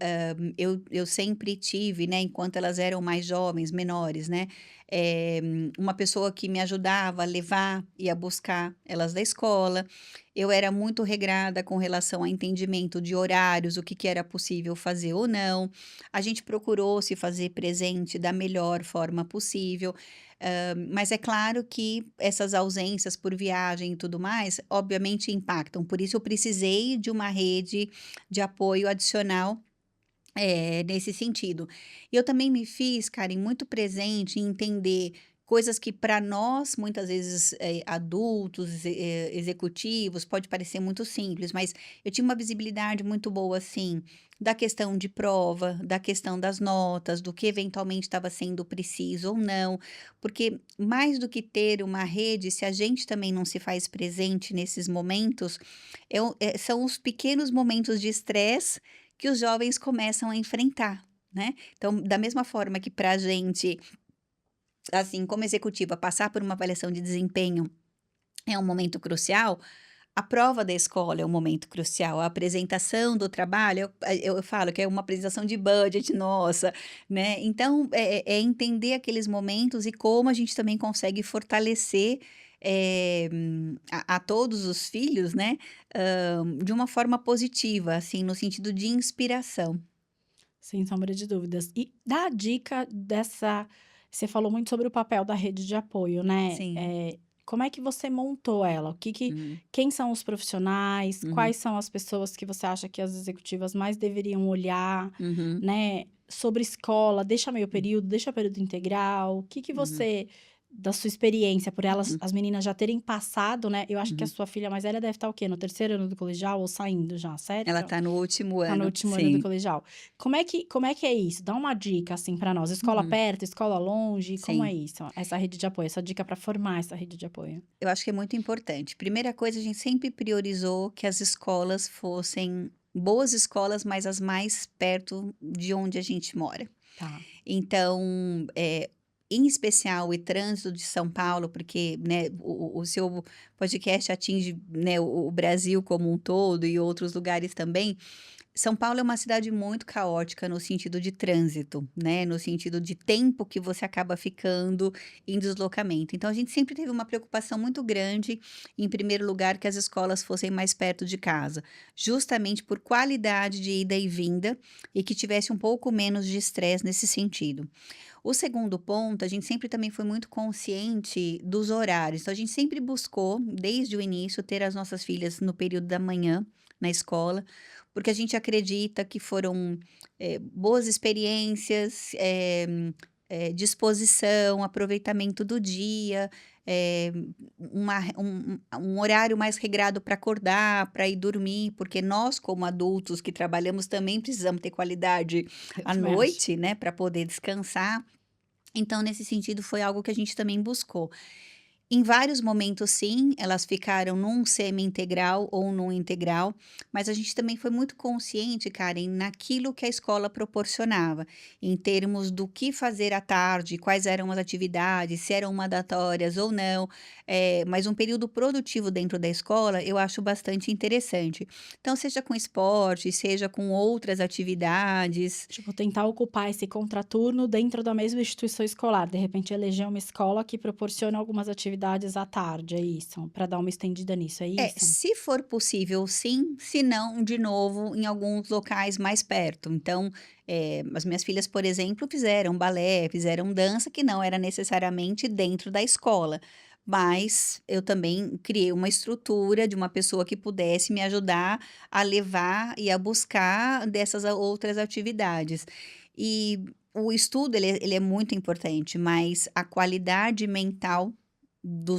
eu sempre tive, né, enquanto elas eram mais jovens, menores, né, uma pessoa que me ajudava a levar e a buscar elas da escola. Eu era muito regrada com relação a entendimento de horários, o que que era possível fazer ou não. A gente procurou se fazer presente da melhor forma possível. Mas é claro que essas ausências por viagem e tudo mais, obviamente impactam, por isso eu precisei de uma rede de apoio adicional, nesse sentido. E eu também me fiz, Karen, muito presente em entender coisas que para nós, muitas vezes, adultos, executivos, pode parecer muito simples, mas eu tinha uma visibilidade muito boa, assim, da questão de prova, da questão das notas, do que eventualmente estava sendo preciso ou não, porque mais do que ter uma rede, se a gente também não se faz presente nesses momentos, são os pequenos momentos de estresse que os jovens começam a enfrentar, né. Então, da mesma forma que para a gente, assim, como executiva, passar por uma avaliação de desempenho é um momento crucial, a prova da escola é um momento crucial, a apresentação do trabalho, eu falo que é uma apresentação de budget nossa, né. Então, é entender aqueles momentos e como a gente também consegue fortalecer, a todos os filhos, né, de uma forma positiva, assim, no sentido de inspiração. Sem sombra de dúvidas. E dá a dica dessa. Você falou muito sobre o papel da rede de apoio, né? Sim. Como é que você montou ela? Uhum, Quem são os profissionais? uhum, Quais são as pessoas que você acha que as executivas mais deveriam olhar, uhum, né? Sobre escola, deixa meio período, deixa período integral. O que uhum. você da sua experiência, por elas, Uhum, as meninas já terem passado, né? Eu acho que a uhum. sua filha mais velha deve estar o quê? No terceiro ano do colegial ou saindo já, Ela certo? tá no último Tá no ano, último ano do sim. colegial. Como é que é isso? Dá uma dica, assim, pra nós. Escola Uhum, perto, escola longe, como é sim. isso? Essa rede de apoio, essa dica pra formar essa rede de apoio. Eu acho que é muito importante. Primeira coisa, a gente sempre priorizou que as escolas fossem boas escolas, mas as mais perto de onde a gente mora. Tá. Então, em especial o trânsito de São Paulo, porque, né, o seu podcast atinge, né, o Brasil como um todo e outros lugares também. São Paulo é uma cidade muito caótica no sentido de trânsito, né, no sentido de tempo que você acaba ficando em deslocamento. Então a gente sempre teve uma preocupação muito grande, em primeiro lugar, que as escolas fossem mais perto de casa, justamente por qualidade de ida e vinda e que tivesse um pouco menos de estresse nesse sentido. O segundo ponto, a gente sempre também foi muito consciente dos horários, então a gente sempre buscou, desde o início, ter as nossas filhas no período da manhã na escola, porque a gente acredita que foram, boas experiências, disposição, aproveitamento do dia, eh, um horário mais regrado para acordar, para ir dormir, porque nós, como adultos que trabalhamos, também precisamos ter qualidade Eu à também acho. noite, né, para poder descansar. Então, nesse sentido, foi algo que a gente também buscou. Em vários momentos, sim, elas ficaram num semi-integral ou num integral, mas a gente também foi muito consciente, Karen, naquilo que a escola proporcionava, em termos do que fazer à tarde, quais eram as atividades, se eram mandatórias ou não, mas um período produtivo dentro da escola eu acho bastante interessante. Então, seja com esporte, seja com outras atividades. Tipo, tentar ocupar esse contraturno dentro da mesma instituição escolar. De repente, eleger uma escola que proporciona algumas atividades à tarde, é isso? Para dar uma estendida nisso, é É, isso? se for possível, sim, se não, de novo, em alguns locais mais perto. Então, as minhas filhas, por exemplo, fizeram balé, fizeram dança, que não era necessariamente dentro da escola, mas eu também criei uma estrutura de uma pessoa que pudesse me ajudar a levar e a buscar dessas outras atividades. E o estudo, ele é muito importante, mas a qualidade mental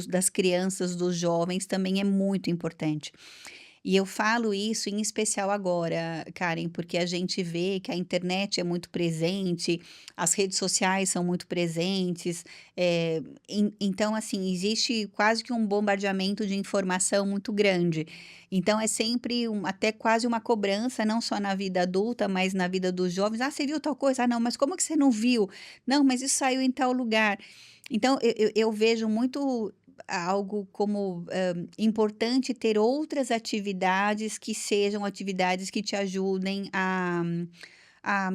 das crianças, dos jovens, também é muito importante. E eu falo isso em especial agora, Karen, porque a gente vê que a internet é muito presente, as redes sociais são muito presentes, então, assim, existe quase que um bombardeamento de informação muito grande. Então, é sempre até quase uma cobrança, não só na vida adulta, mas na vida dos jovens. Ah, você viu tal coisa? Ah, não, mas como que você não viu? Não, mas isso saiu em tal lugar. Então, eu vejo muito algo como importante ter outras atividades que sejam atividades que te ajudem a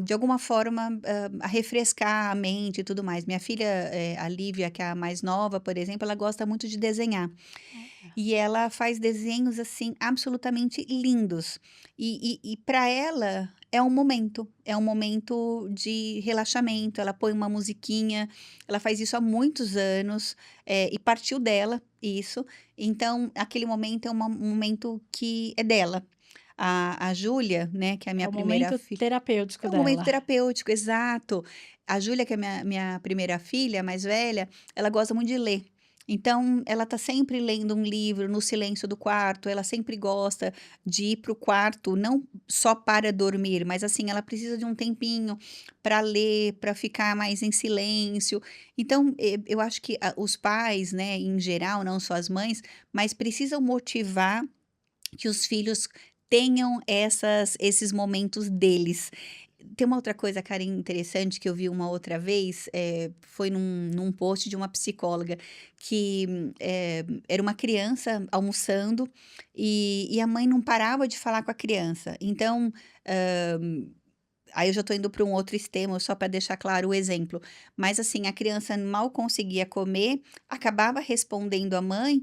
de alguma forma, a refrescar a mente e tudo mais. Minha filha, a Lívia, que é a mais nova, por exemplo, ela gosta muito de desenhar. Olha. E ela faz desenhos, assim, absolutamente lindos. E para ela é um momento de relaxamento, ela põe uma musiquinha, ela faz isso há muitos anos, e partiu dela isso, então aquele momento é um momento que é dela. A Júlia, né, que é a É minha o primeira momento filha terapêutico é um momento dela. terapêutico, exato. A Júlia, que é minha primeira filha, mais velha, ela gosta muito de ler. Então, ela tá sempre lendo um livro no silêncio do quarto, ela sempre gosta de ir para o quarto, não só para dormir, mas assim, ela precisa de um tempinho para ler, para ficar mais em silêncio. Então, eu acho que os pais, né, em geral, não só as mães, mas precisam motivar que os filhos tenham esses momentos deles. Tem uma outra coisa, Karen, interessante que eu vi uma outra vez, foi num post de uma psicóloga que, era uma criança almoçando e a mãe não parava de falar com a criança. Então, hã, aí eu já estou indo para um outro extremo, só para deixar claro o exemplo. Mas assim, a criança mal conseguia comer, acabava respondendo à mãe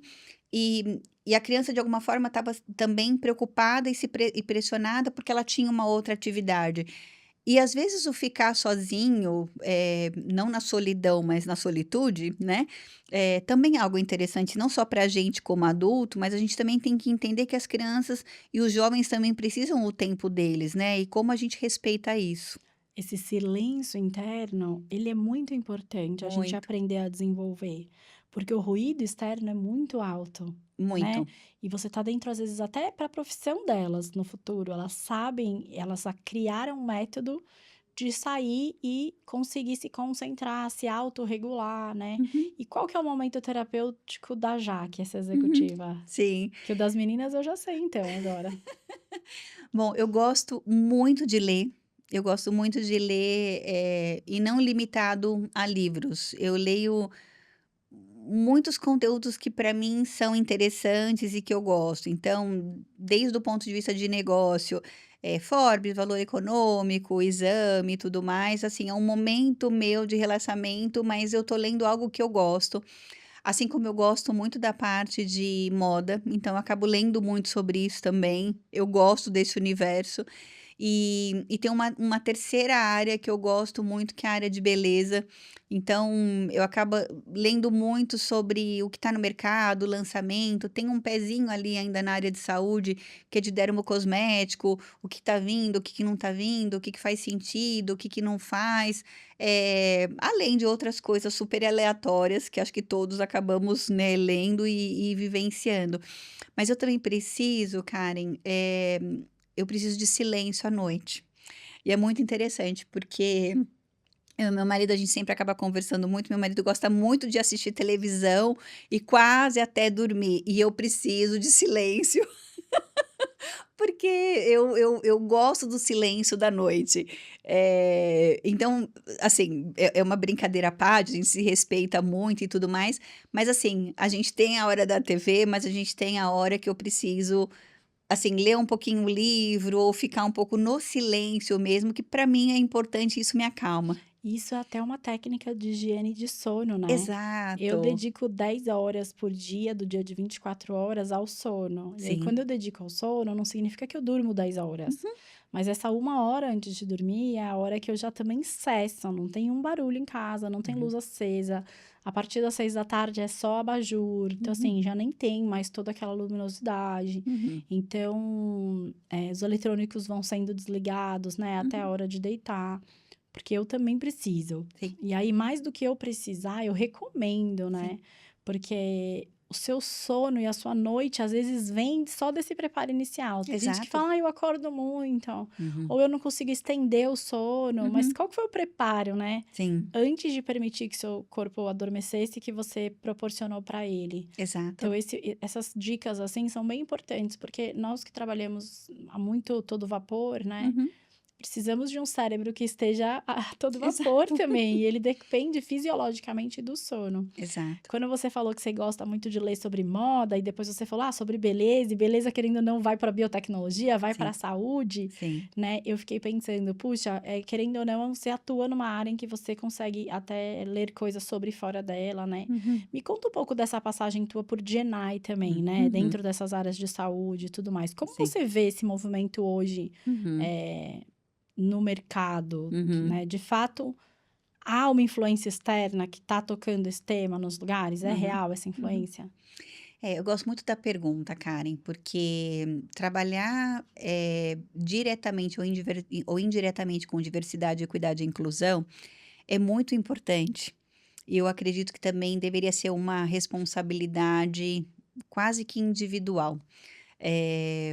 e a criança de alguma forma estava também preocupada e pressionada, porque ela tinha uma outra atividade. E às vezes o ficar sozinho, não na solidão, mas na solitude, né, também é algo interessante, não só para a gente como adulto, mas a gente também tem que entender que as crianças e os jovens também precisam o tempo deles, né, e como a gente respeita isso. esse silêncio interno, ele é muito importante a gente Muito, aprender a desenvolver, porque o ruído externo é muito alto, né? muito. E você tá dentro, às vezes, até para a profissão delas no futuro. Elas sabem, elas criaram um método de sair e conseguir se concentrar, se autorregular, né? Uhum, E qual que é o momento terapêutico da Jaque, essa uhum. executiva? Sim. Que o das meninas eu já sei, então, agora. Bom, eu gosto muito de ler. Eu gosto muito de ler, e não limitado a livros. Eu leio muitos conteúdos que para mim são interessantes e que eu gosto. Então, desde o ponto de vista de negócio, Forbes, Valor Econômico, Exame e tudo mais, assim, é um momento meu de relaxamento, mas eu tô lendo algo que eu gosto. Assim como eu gosto muito da parte de moda, então eu acabo lendo muito sobre isso também. Eu gosto desse universo. E tem uma terceira área que eu gosto muito, que é a área de beleza. Então, eu acabo lendo muito sobre o que está no mercado, lançamento. Tem um pezinho ali ainda na área de saúde, que é de dermocosmético, o que está vindo, o que que não está vindo, o que que faz sentido, o que que não faz. Além de outras coisas super aleatórias, que acho que todos acabamos, né, lendo e vivenciando. Mas eu também preciso, Karen, eu preciso de silêncio à noite. E é muito interessante, porque eu e meu marido, a gente sempre acaba conversando muito. Meu marido gosta muito de assistir televisão e quase até dormir. E eu preciso de silêncio, porque eu gosto do silêncio da noite. Então, assim, é uma brincadeira à parte, a gente se respeita muito e tudo mais. Mas, assim, a gente tem a hora da TV, mas a gente tem a hora que eu preciso, assim, ler um pouquinho o livro ou ficar um pouco no silêncio mesmo, que para mim é importante, isso me acalma. Isso é até uma técnica de higiene de sono, né. Eu Exato. dedico 10 horas por dia, do dia de 24 horas, ao sono. E aí, quando Sim. eu dedico ao sono, não significa que eu durmo 10 horas, Uhum, mas essa 1 hora antes de dormir é a hora que eu já também cesso, não tem um barulho em casa, não tem uhum, luz acesa. A partir das 6 da tarde é só abajur, então, uhum, assim, já nem tem mais toda aquela luminosidade. uhum, Então, os eletrônicos vão sendo desligados, né, até a uhum. hora de deitar. Porque eu também preciso. Sim, E aí, mais do que eu precisar, eu recomendo, sim. né? Porque o seu sono e a sua noite, às vezes, vem só desse preparo inicial. Tem gente que Exato. fala, ah, eu acordo muito, Uhum, ou eu não consigo estender o sono. Mas uhum. qual que foi o preparo, né? Sim, Antes de permitir que seu corpo adormecesse, que você proporcionou para ele. exato. Então, essas dicas, assim, são bem importantes, porque nós que trabalhamos há muito todo vapor, né? Uhum. Precisamos de um cérebro que esteja a todo vapor Exato, também, e ele depende fisiologicamente do sono. exato. Quando você falou que você gosta muito de ler sobre moda, e depois você falou, sobre beleza, e beleza, querendo ou não, vai para a biotecnologia, vai para a Sim, saúde, sim. né? Eu fiquei pensando, puxa, querendo ou não, você atua numa área em que você consegue até ler coisas sobre fora dela, né? Uhum, Me conta um pouco dessa passagem tua por Genai também, né? uhum. Dentro dessas áreas de saúde e tudo mais. Como Sim. você vê esse movimento hoje? Uhum, eh, no mercado, uhum, né? De fato, há uma influência externa que está tocando esse tema nos lugares? É uhum, real essa uhum. influência? Eu gosto muito da pergunta, Karen, porque trabalhar, diretamente ou indiretamente com diversidade, equidade e inclusão é muito importante. E eu acredito que também deveria ser uma responsabilidade quase que individual.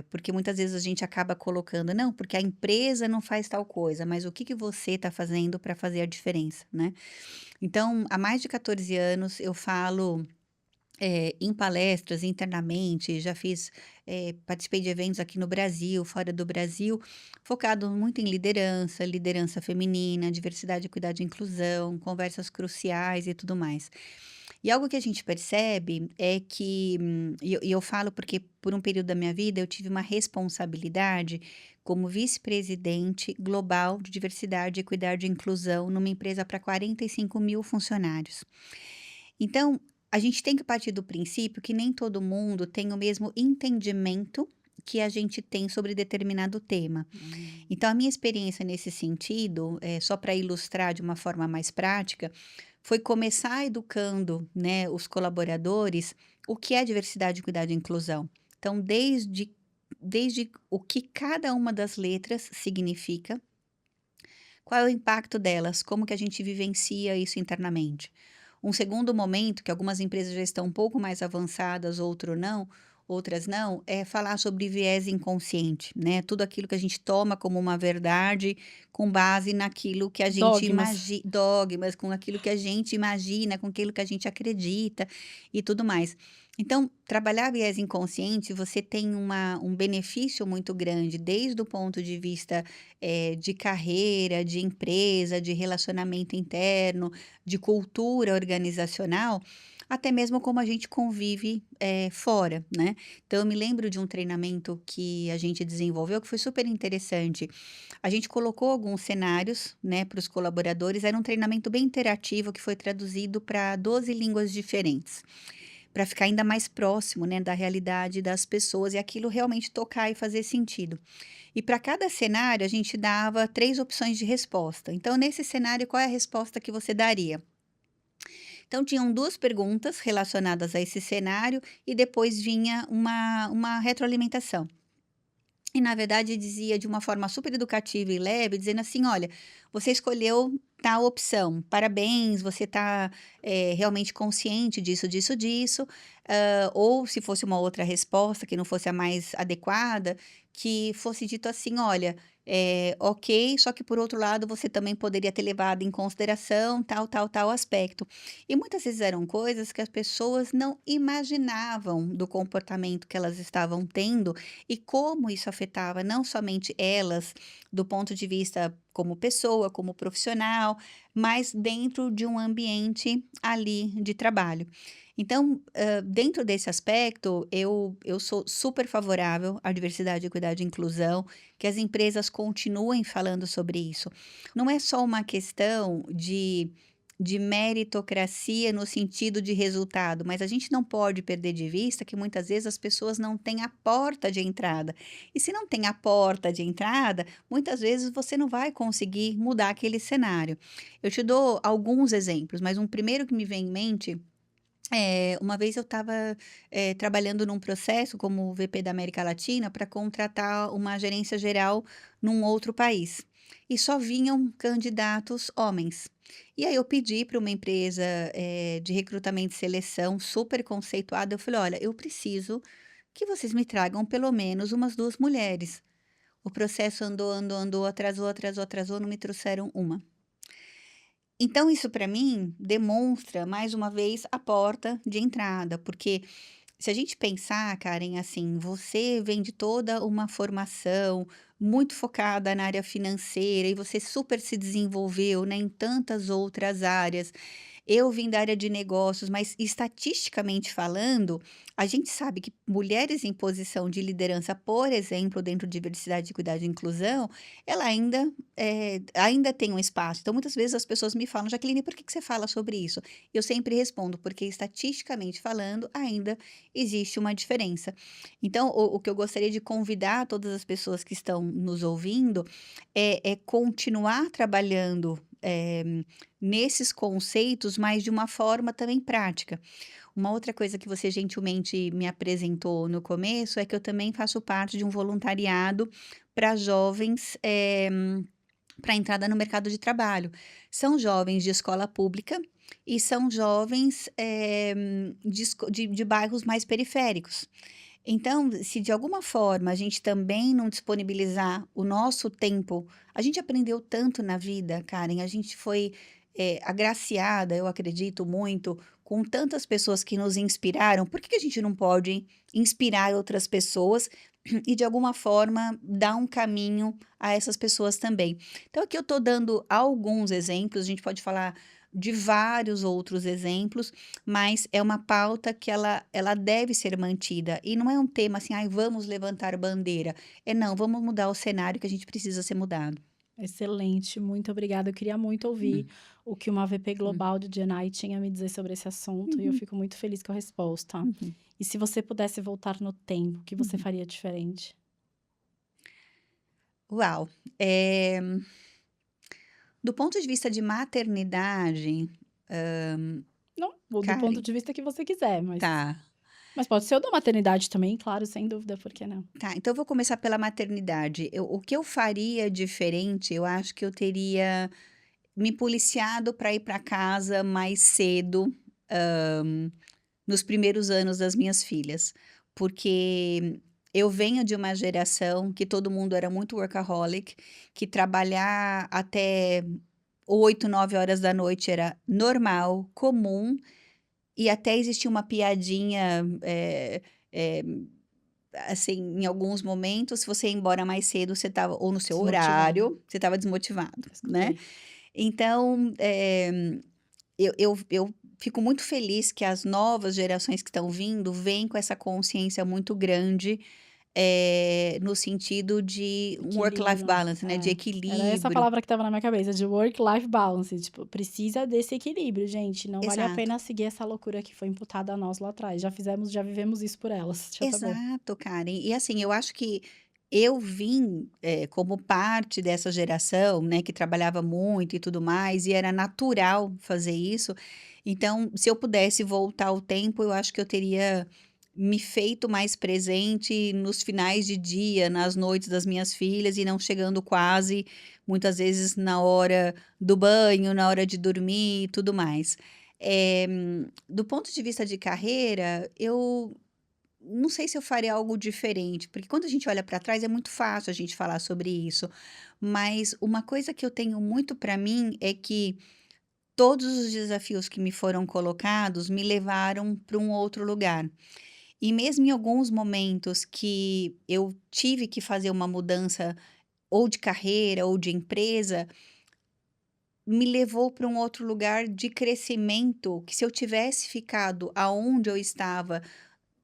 Porque muitas vezes a gente acaba colocando: "Não, porque a empresa não faz tal coisa", mas o que que você está fazendo para fazer a diferença, né. Então, há mais de 14 anos eu falo, em palestras internamente, já fiz, participei de eventos aqui no Brasil, fora do Brasil, focado muito em liderança, liderança feminina, diversidade, equidade e inclusão, conversas cruciais e tudo mais. E algo que a gente percebe é que, e eu falo porque por um período da minha vida eu tive uma responsabilidade como vice-presidente global de diversidade, equidade e inclusão numa empresa para 45.000 funcionários. Então, a gente tem que partir do princípio que nem todo mundo tem o mesmo entendimento que a gente tem sobre determinado tema. Hum. Então, a minha experiência nesse sentido, só para ilustrar de uma forma mais prática, foi começar educando, né, os colaboradores o que é diversidade, equidade e inclusão. Então, desde o que cada uma das letras significa, qual é o impacto delas, como que a gente vivencia isso internamente. Um segundo momento, que algumas empresas já estão um pouco mais avançadas, outras não, é falar sobre viés inconsciente, né? Tudo aquilo que a gente toma como uma verdade com base naquilo que a gente Dogmas. imagina, dogmas, com aquilo que a gente imagina, com aquilo que a gente acredita e tudo mais. Então, trabalhar viés inconsciente, você tem um benefício muito grande, desde o ponto de vista de carreira, de empresa, de relacionamento interno, de cultura organizacional, até mesmo como a gente convive fora, né? Então, eu me lembro de um treinamento que a gente desenvolveu que foi super interessante. A gente colocou alguns cenários, né, para os colaboradores. Era um treinamento bem interativo que foi traduzido para 12 línguas diferentes para ficar ainda mais próximo, né, da realidade das pessoas e aquilo realmente tocar e fazer sentido. E para cada cenário, a gente dava 3 opções de resposta. Então, nesse cenário, qual é a resposta que você daria? Então, tinham 2 perguntas relacionadas a esse cenário e depois vinha uma retroalimentação. E na verdade dizia de uma forma super educativa e leve, dizendo assim: "Olha, você escolheu tal opção, parabéns, você está, realmente consciente disso, disso, disso", ou se fosse uma outra resposta que não fosse a mais adequada, que fosse dito assim: "Olha, ok, só que por outro lado você também poderia ter levado em consideração tal, tal, tal aspecto". E muitas vezes eram coisas que as pessoas não imaginavam do comportamento que elas estavam tendo e como isso afetava não somente elas, do ponto de vista como pessoa, como profissional, mas dentro de um ambiente ali de trabalho. Então, dentro desse aspecto, eu sou super favorável à diversidade, equidade e inclusão, que as empresas continuem falando sobre isso. Não é só uma questão de meritocracia no sentido de resultado, mas a gente não pode perder de vista que muitas vezes as pessoas não têm a porta de entrada. E se não tem a porta de entrada, muitas vezes você não vai conseguir mudar aquele cenário. Eu te dou alguns exemplos, mas um primeiro que me vem em mente uma vez eu estava trabalhando num processo como VP da América Latina para contratar uma gerência geral num outro país. E só vinham candidatos homens. E aí eu pedi para uma empresa de recrutamento e seleção super conceituada, eu falei: olha, eu preciso que vocês me tragam pelo menos umas 2 mulheres. O processo andou, andou, andou, atrasou, atrasou, atrasou, não me trouxeram uma. Então isso para mim demonstra, mais uma vez, a porta de entrada, porque se a gente pensar, Karen, assim, você vem de toda uma formação muito focada na área financeira e você super se desenvolveu, né, em tantas outras áreas. Eu vim da área de negócios, mas estatisticamente falando, a gente sabe que mulheres em posição de liderança, por exemplo, dentro de diversidade, equidade e inclusão, ela ainda tem um espaço. Então, muitas vezes as pessoas me falam: "Jaqueline, por que que você fala sobre isso?" Eu sempre respondo: "Porque estatisticamente falando, ainda existe uma diferença". Então, o que eu gostaria de convidar todas as pessoas que estão nos ouvindo é continuar trabalhando, nesses conceitos, mas de uma forma também prática. Uma outra coisa que você gentilmente me apresentou no começo é que eu também faço parte de um voluntariado para jovens, para entrada no mercado de trabalho. São jovens de escola pública e são jovens, de bairros mais periféricos. Então, se de alguma forma a gente também não disponibilizar o nosso tempo, a gente aprendeu tanto na vida, Karen, a gente foi agraciada, eu acredito muito, com tantas pessoas que nos inspiraram. Por que que a gente não pode inspirar outras pessoas e, de alguma forma, dar um caminho a essas pessoas também? Então, aqui eu estou dando alguns exemplos, a gente pode falar de vários outros exemplos, mas é uma pauta que ela deve ser mantida, e não é um tema assim: "Ai, vamos levantar bandeira", é não, vamos mudar o cenário que a gente precisa ser mudado. Excelente, muito obrigada. Eu queria muito ouvir Hum, o que uma VP hum, global de GenAI tinha a me dizer sobre esse assunto, e eu uhum, fico muito feliz com a resposta. uhum, E se você pudesse voltar no tempo, o que você uhum. faria diferente? Uau! Do ponto de vista de maternidade, Não, ou do ponto Karen, de vista que você quiser, mas tá. Mas pode ser o da maternidade também, claro, sem dúvida, por que não? Tá, então eu vou começar pela maternidade. O que eu faria diferente, eu acho que eu teria me policiado para ir para casa mais cedo, nos primeiros anos das minhas filhas, porque eu venho de uma geração que todo mundo era muito workaholic, que trabalhar até 8, 9 horas da noite era normal, comum, e até existia uma piadinha, eh, assim, em alguns momentos, se você ia embora mais cedo, você estava ou no seu Desmotivada. horário, você estava desmotivado, né. Escutei. Então, eu fico muito feliz que as novas gerações que estão vindo, vêm com essa consciência muito grande, no sentido de um work-life Equilíbrio, balance, né, de é. Era essa equilíbrio. palavra que estava na minha cabeça, de work-life balance, tipo, precisa desse equilíbrio, gente, não vale a Exato. pena seguir essa loucura que foi imputada a nós lá atrás, já vivemos isso por elas, já tá bom. Exato, Karen. E assim, eu acho que eu vim, como parte dessa geração, né, que trabalhava muito e tudo mais, e era natural fazer isso. Então, se eu pudesse voltar ao tempo, eu acho que eu teria me feito mais presente nos finais de dia, nas noites das minhas filhas, e não chegando quase, muitas vezes, na hora do banho, na hora de dormir e tudo mais. Do ponto de vista de carreira, eu não sei se eu faria algo diferente, porque quando a gente olha para trás é muito fácil a gente falar sobre isso, mas uma coisa que eu tenho muito para mim é que todos os desafios que me foram colocados me levaram para um outro lugar. E mesmo em alguns momentos que eu tive que fazer uma mudança ou de carreira ou de empresa, me levou para um outro lugar de crescimento, que se eu tivesse ficado aonde eu estava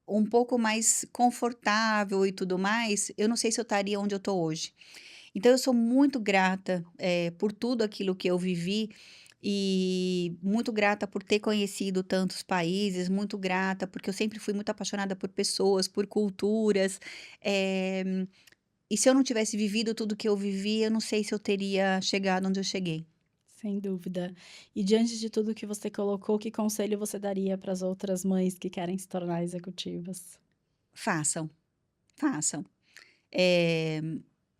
um pouco mais confortável e tudo mais, eu não sei se eu estaria onde eu estou hoje. Então eu sou muito grata, por tudo aquilo que eu vivi e muito grata por ter conhecido tantos países, muito grata, porque eu sempre fui muito apaixonada por pessoas, por culturas, eh, e se eu não tivesse vivido tudo que eu vivi, eu não sei se eu teria chegado onde eu cheguei. Sem dúvida. E diante de tudo que você colocou, que conselho você daria para as outras mães que querem se tornar executivas? Façam, façam. Eh,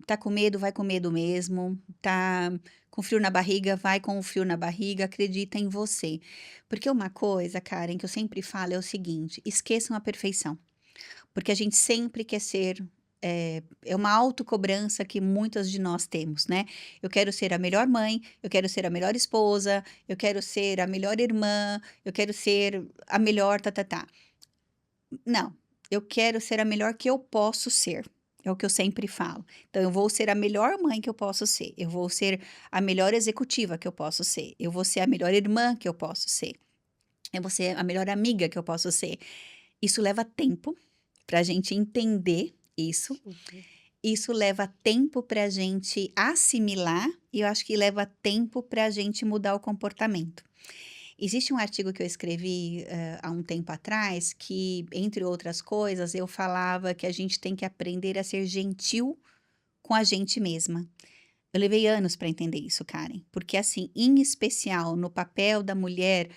tá com medo, vai com medo mesmo. Tá com frio na barriga, vai com o frio na barriga, acredita em você. Porque uma coisa, Karen, que eu sempre falo é o seguinte: esqueçam a perfeição. Porque a gente sempre quer ser. É uma autocobrança que muitas de nós temos, né? Eu quero ser a melhor mãe, eu quero ser a melhor esposa, eu quero ser a melhor irmã, eu quero ser a melhor tá, tá, tá. Não, eu quero ser a melhor que eu posso ser, é o que eu sempre falo. Então eu vou ser a melhor mãe que eu posso ser, eu vou ser a melhor executiva que eu posso ser, eu vou ser a melhor irmã que eu posso ser, eu vou ser a melhor amiga que eu posso ser. Isso leva tempo para a gente entender isso, Super. isso leva tempo para a gente assimilar e eu acho que leva tempo para a gente mudar o comportamento. Existe um artigo que eu escrevi, há um tempo atrás, que, entre outras coisas, eu falava que a gente tem que aprender a ser gentil com a gente mesma. Eu levei anos para entender isso, Karen, porque assim, em especial no papel da mulher,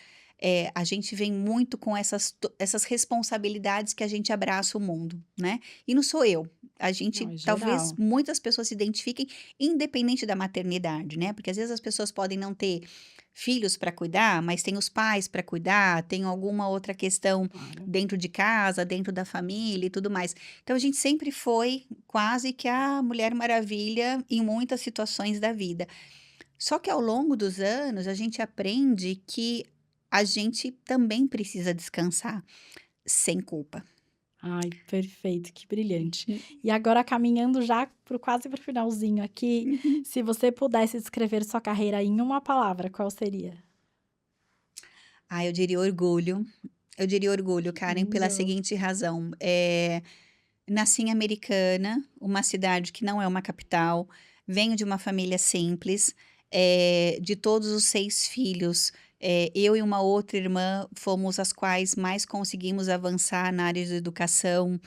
a gente vem muito com essas responsabilidades que a gente abraça o mundo, né. E não sou eu, a gente Não, é talvez geral. muitas pessoas se identifiquem, independente da maternidade, né, porque às vezes as pessoas podem não ter filhos para cuidar, mas tem os pais para cuidar, tem alguma outra questão Claro. dentro de casa, dentro da família e tudo mais. Então a gente sempre foi quase que a Mulher Maravilha em muitas situações da vida. Só que ao longo dos anos a gente aprende que a gente também precisa descansar sem culpa. Ai, perfeito, que brilhante. E agora caminhando já quase para o finalzinho aqui, Uhum. se você pudesse descrever sua carreira em uma palavra, qual seria? Ah, eu diria orgulho. Eu diria orgulho, Que Karen, pela lindo. seguinte razão, nasci em Americana, uma cidade que não é uma capital, venho de uma família simples, de todos os 6 filhos, eu e uma outra irmã fomos as quais mais conseguimos avançar na área de educação,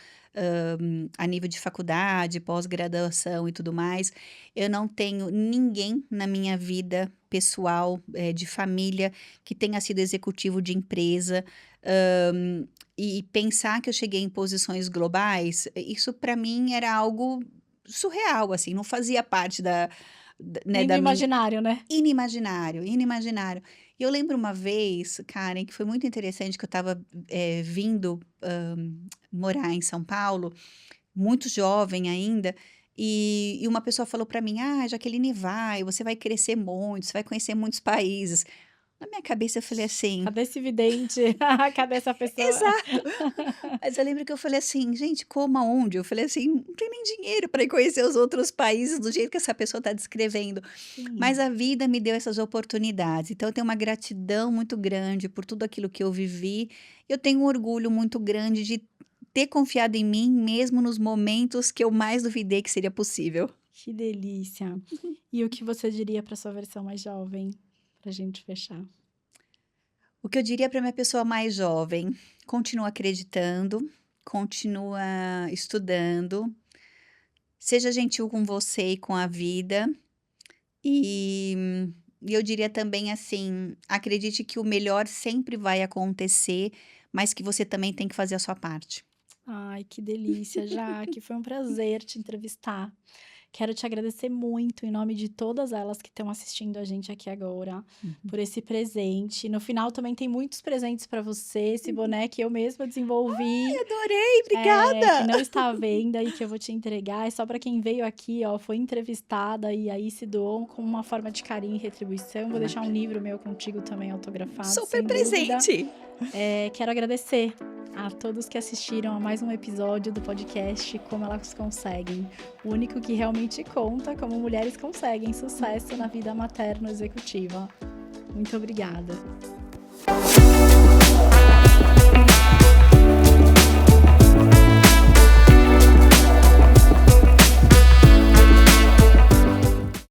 a nível de faculdade, pós-graduação e tudo mais. Eu não tenho ninguém na minha vida pessoal, de família, que tenha sido executivo de empresa, E pensar que eu cheguei em posições globais, isso para mim era algo surreal, assim, não fazia parte né, Nem do da minha imaginário, né? inimaginário, inimaginário. E eu lembro uma vez, Karen, que foi muito interessante que eu estava vindo morar em São Paulo, muito jovem ainda, e uma pessoa falou para mim: "Ah, Jaqueline, você vai crescer muito, você vai conhecer muitos países". Na minha cabeça eu falei assim. Cadê esse vidente? Cadê essa pessoa? Exato. Mas eu lembro que eu falei assim: "Gente, como, aonde?". Eu falei assim: "Não tem nem dinheiro para ir conhecer os outros países do jeito que essa pessoa está descrevendo". Mas Sim. a vida me deu essas oportunidades, então eu tenho uma gratidão muito grande por tudo aquilo que eu vivi. Eu tenho um orgulho muito grande de ter confiado em mim, mesmo nos momentos que eu mais duvidei que seria possível. Que delícia. E o que você diria para sua versão mais jovem? Pra gente fechar. O que eu diria para minha pessoa mais jovem: continua acreditando, continua estudando, seja gentil com você e com a vida. E eu diria também assim: acredite que o melhor sempre vai acontecer, mas que você também tem que fazer a sua parte. Ai, que delícia, Jaque. Foi um prazer te entrevistar. Quero te agradecer muito, em nome de todas elas que estão assistindo a gente aqui agora, Uhum. por esse presente. No final também tem muitos presentes para você, esse boné que eu mesma desenvolvi, Adorei, que obrigada. não está à venda e que eu vou te entregar. É só para quem veio aqui, ó, foi entrevistada e aí se doou com uma forma de carinho e retribuição. Vou deixar um livro meu contigo também autografado, Super sem dúvida. presente. Quero agradecer a todos que assistiram a mais um episódio do podcast Como Elas Conseguem. O único que realmente conta como mulheres conseguem sucesso na vida materno-executiva. Muito obrigada.